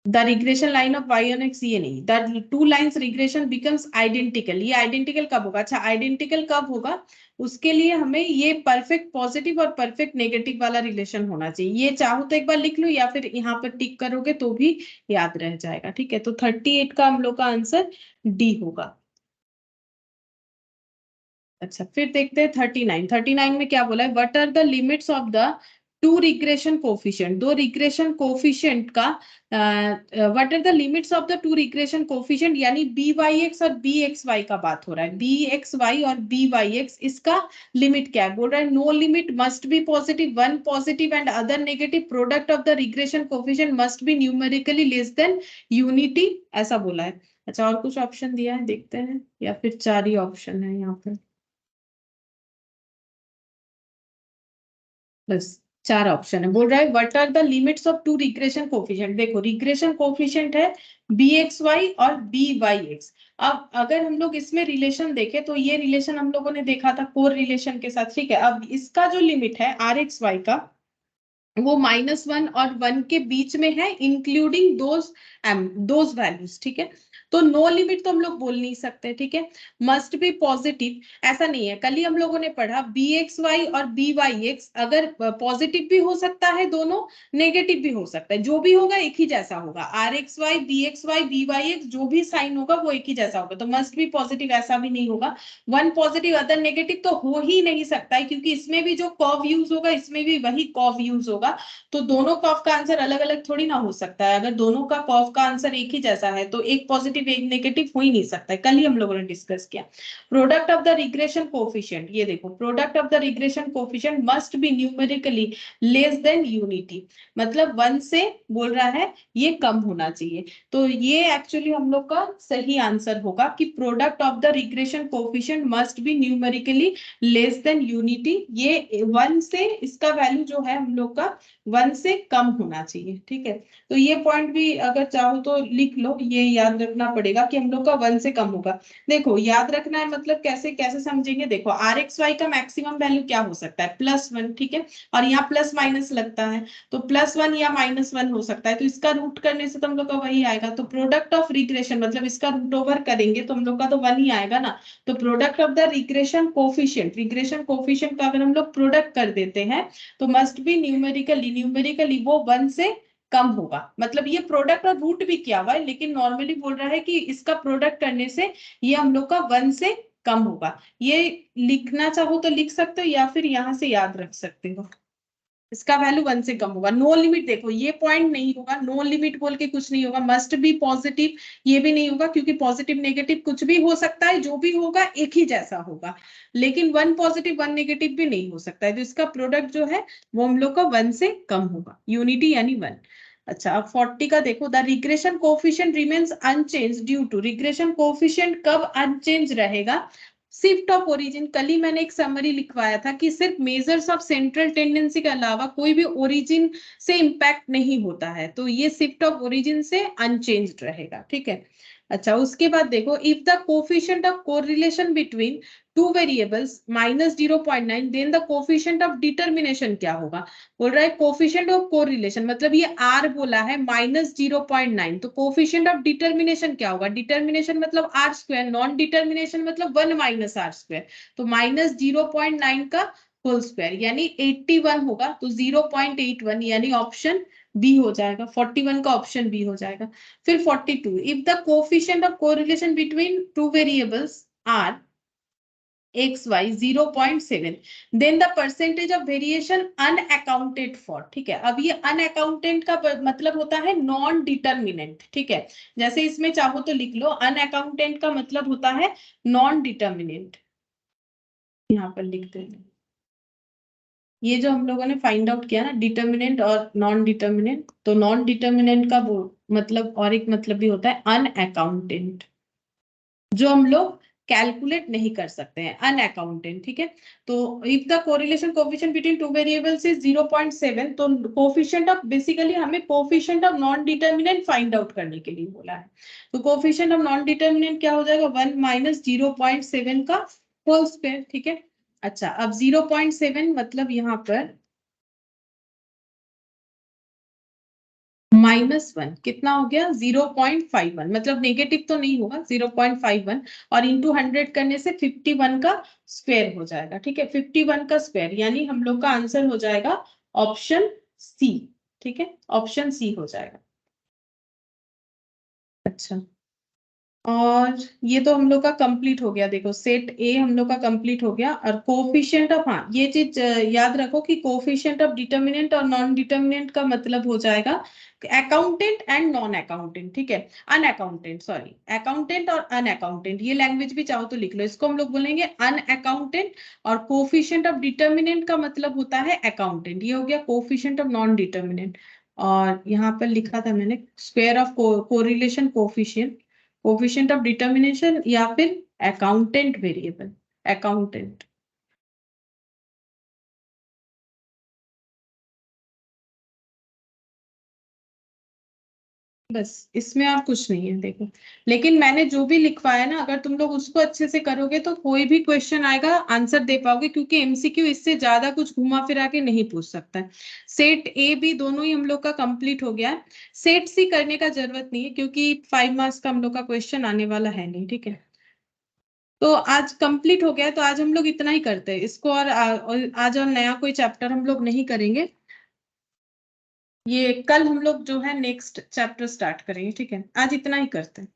the regression line of y on x, ये नहीं, the two lines regression becomes identical, ये आइडेंटिकल कब होगा, अच्छा आइडेंटिकल कब होगा, उसके लिए हमें ये परफेक्ट पॉजिटिव और परफेक्ट नेगेटिव वाला रिलेशन होना चाहिए। ये चाहो तो एक बार लिख लो या फिर यहाँ पर टिक करोगे तो भी याद रह जाएगा। ठीक है, तो 38 का हम लोग का आंसर डी होगा। अच्छा फिर देखते हैं 39 में क्या बोला है, what are the limits of the two regression coefficient, दो रिग्रेशन कोफिशिएंट का what are the limits of the two regression coefficient, यानी बी वाई एक्स और बी एक्स वाई का बात हो रहा है, बी एक्स वाई और बी वाई एक्स, इसका लिमिट क्या है, बोल रहा है no limit must be positive, one positive and other negative, product of the regression coefficient must B numerically less than unity, ऐसा बोला है। अच्छा और कुछ ऑप्शन दिया है, देखते हैं, या फिर चार ही ऑप्शन है यहाँ पर, बस चार ऑप्शन है। बोल रहा है what are the limits of two regression coefficient, देखो रिग्रेशन कोफिशिएंट है बी एक्स वाई और बी वाई एक्स। अब अगर हम लोग इसमें रिलेशन देखें तो ये रिलेशन हम लोगों ने देखा था कोर रिलेशन के साथ। ठीक है, अब इसका जो लिमिट है आर एक्स वाई का, वो -1 और 1 के बीच में है, इंक्लूडिंग दोज वैल्यूज। ठीक है, तो नो लिमिट तो हम लोग बोल नहीं सकते। ठीक है, मस्ट बी पॉजिटिव, ऐसा नहीं है, कल ही हम लोगों ने पढ़ा बी एक्स वाई और बी वाई एक्स अगर पॉजिटिव भी हो सकता है, दोनों नेगेटिव भी हो सकता है, जो भी होगा एक ही जैसा होगा, r x y B x y B Y x जो भी साइन होगा वो एक ही जैसा होगा, तो मस्ट बी पॉजिटिव ऐसा भी नहीं होगा, वन पॉजिटिव अदर नेगेटिव तो हो ही नहीं सकता है, क्योंकि इसमें भी जो कर्व यूज होगा इसमें भी वही कर्व यूज होगा, तो दोनों कर्व का आंसर अलग अलग थोड़ी ना हो सकता है। अगर दोनों का कर्व का आंसर एक ही जैसा है तो एक पॉजिटिव पॉजिटिव एक नेगेटिव हो ही नहीं सकता है, कल ही हम लोगों ने डिस्कस किया। Product of the regression coefficient, ये देखो product of the regression coefficient must B numerically less than unity, मतलब 1 से बोल रहा है ये कम होना चाहिए। तो ये एक्चुअली हम लोग का सही आंसर होगा कि product of the regression coefficient must B numerically less than unity, ये 1 से इसका वैल्यू जो है हम लोग का 1 से कम होना चाहिए, ठीक है। तो ये पॉइंट भी अगर चाहो तो लिख लो, ये याद रखना पड़ेगा कि हम लोग का 1 से कम होगा। देखो याद रखना है मतलब कैसे कैसे समझेंगे, देखो आर एक्स वाई का मैक्सिमम वैल्यू क्या हो सकता है, +1, ठीक है, और यहाँ प्लस माइनस लगता है तो +1 या -1 हो सकता है, तो इसका रूट करने से तो हम लोग का वही आएगा। तो प्रोडक्ट ऑफ रिग्रेशन मतलब इसका रूट ओवर करेंगे तो हम लोग का तो 1 ही आएगा ना। तो product of the regression coefficient का अगर हम लोग प्रोडक्ट कर देते हैं तो मस्ट बी न्यूमेरिकली वो 1 से कम होगा। मतलब ये प्रोडक्ट और रूट भी किया हुआ है लेकिन नॉर्मली बोल रहा है कि इसका प्रोडक्ट करने से ये हम लोग का 1 से कम होगा। ये लिखना चाहो तो लिख सकते हो या फिर यहाँ से याद रख सकते हो, इसका वैल्यू 1 से कम होगा। नो लिमिट, देखो ये पॉइंट नहीं होगा, नो लिमिट बोल के कुछ नहीं होगा, मस्ट बी पॉजिटिव ये भी नहीं होगा क्योंकि पॉजिटिव नेगेटिव कुछ भी हो सकता है, जो भी होगा एक ही जैसा होगा, लेकिन 1 पॉजिटिव 1 नेगेटिव भी नहीं हो सकता है। तो इसका प्रोडक्ट जो है वो हम लोग का 1 से कम होगा, यूनिटी यानी 1। अच्छा अब 40 का देखो, the regression coefficient remains unchange due to, regression coefficient कब अनचेंज रहेगा, शिफ्ट ऑफ ओरिजिन। कल ही मैंने एक समरी लिखवाया था कि सिर्फ मेजर्स ऑफ सेंट्रल टेंडेंसी के अलावा कोई भी ओरिजिन से इंपैक्ट नहीं होता है, तो ये शिफ्ट ऑफ ओरिजिन से अनचेंज्ड रहेगा, ठीक है। अच्छा उसके बाद देखो, if the coefficient of correlation between two variables -0.9 then the coefficient of determination क्या होगा, बोल रहा है कोफिशिएंट ऑफ कोरिलेशन मतलब ये आर बोला है -0.9, तो कोफिशिएंट ऑफ डिटर्मिनेशन क्या होगा, डिटर्मिनेशन मतलब आर स्क्वायर, नॉन डिटर्मिनेशन मतलब 1 - आर स्क्वायर, तो -0.9 का होल स्क्वायर यानी 81 होगा, तो 0.81 यानी ऑप्शन बी हो जाएगा, 41 का ऑप्शन बी हो जाएगा। फिर 42, if the coefficient of correlation between two variables r x y 0.7 then the percentage of variation unaccounted for, ठीक है। अब ये अनअकाउंटेड का मतलब होता है नॉन डिटर्मिनेंट, ठीक है। जैसे इसमें चाहो तो लिख लो, अनअकाउंटेड का मतलब होता है नॉन डिटर्मिनेंट, यहाँ पर लिख देते हैं। ये जो हम लोगों ने फाइंड आउट किया ना डिटर्मिनेंट और नॉन डिटर्मिनेंट, तो नॉन डिटर्मिनेंट का वो मतलब और एक मतलब भी होता है अनअकाउंटेड, जो हम लोग कैलकुलेट नहीं कर सकते हैं, अनअकाउंटेड, ठीक है। तो if the correlation coefficient between two variables is 0.7, तो कोफिशिएंट ऑफ बेसिकली हमें coefficient of non determinant find out करने के लिए बोला है। तो कोफिशिएंट ऑफ नॉन डिटर्मिनेंट क्या हो जाएगा, 1 - 0.7 का होल स्क्वायर, ठीक है। अच्छा अब 0.7 मतलब यहाँ पर -1 कितना हो गया, 0.51, मतलब नेगेटिव तो नहीं होगा, 0.51 और इंटू 100 करने से 51 का स्क्वायर हो जाएगा, ठीक है। 51 का स्क्वायर यानी हम लोग का आंसर हो जाएगा ऑप्शन सी, ठीक है, ऑप्शन सी हो जाएगा। अच्छा और ये तो हम लोग का कंप्लीट हो गया, देखो सेट ए हम लोग का कंप्लीट हो गया। और कोफिशिएंट ऑफ, हाँ ये चीज याद रखो कि कोफिशिएंट ऑफ डिटर्मिनेंट और नॉन डिटर्मिनेंट का मतलब हो जाएगा अकाउंटेंट एंड नॉन अकाउंटेंट, ठीक है, अनअकाउंटेंट, सॉरी अकाउंटेंट और अनअकाउंटेंट, ये लैंग्वेज भी चाहो तो लिख लो, इसको हम लोग बोलेंगे अनअकाउंटेंट। और कोफिशिएंट ऑफ डिटर्मिनेंट का मतलब होता है अकाउंटेंट, ये हो गया कोफिशिएंट ऑफ नॉन डिटर्मिनेंट। और यहाँ पर लिखा था मैंने square of correlation coefficient, coefficient of determination या फिर अकाउंटेंट वेरिएबल, अकाउंटेंट। बस इसमें और कुछ नहीं है देखो, लेकिन मैंने जो भी लिखवाया ना अगर तुम लोग उसको अच्छे से करोगे तो कोई भी क्वेश्चन आएगा आंसर दे पाओगे, क्योंकि एमसीक्यू इससे ज्यादा कुछ घुमा फिरा के नहीं पूछ सकता है। सेट ए बी दोनों ही हम लोग का कंप्लीट हो गया है, सेट सी करने का जरूरत नहीं है क्योंकि 5 मार्क्स का हम लोग का क्वेश्चन आने वाला है नहीं, ठीक है। तो आज कंप्लीट हो गया है, तो आज हम लोग इतना ही करते हैं इसको, और आज और नया कोई चैप्टर हम लोग नहीं करेंगे, ये कल हम लोग जो है नेक्स्ट चैप्टर स्टार्ट करेंगे, ठीक है। आज इतना ही करते हैं।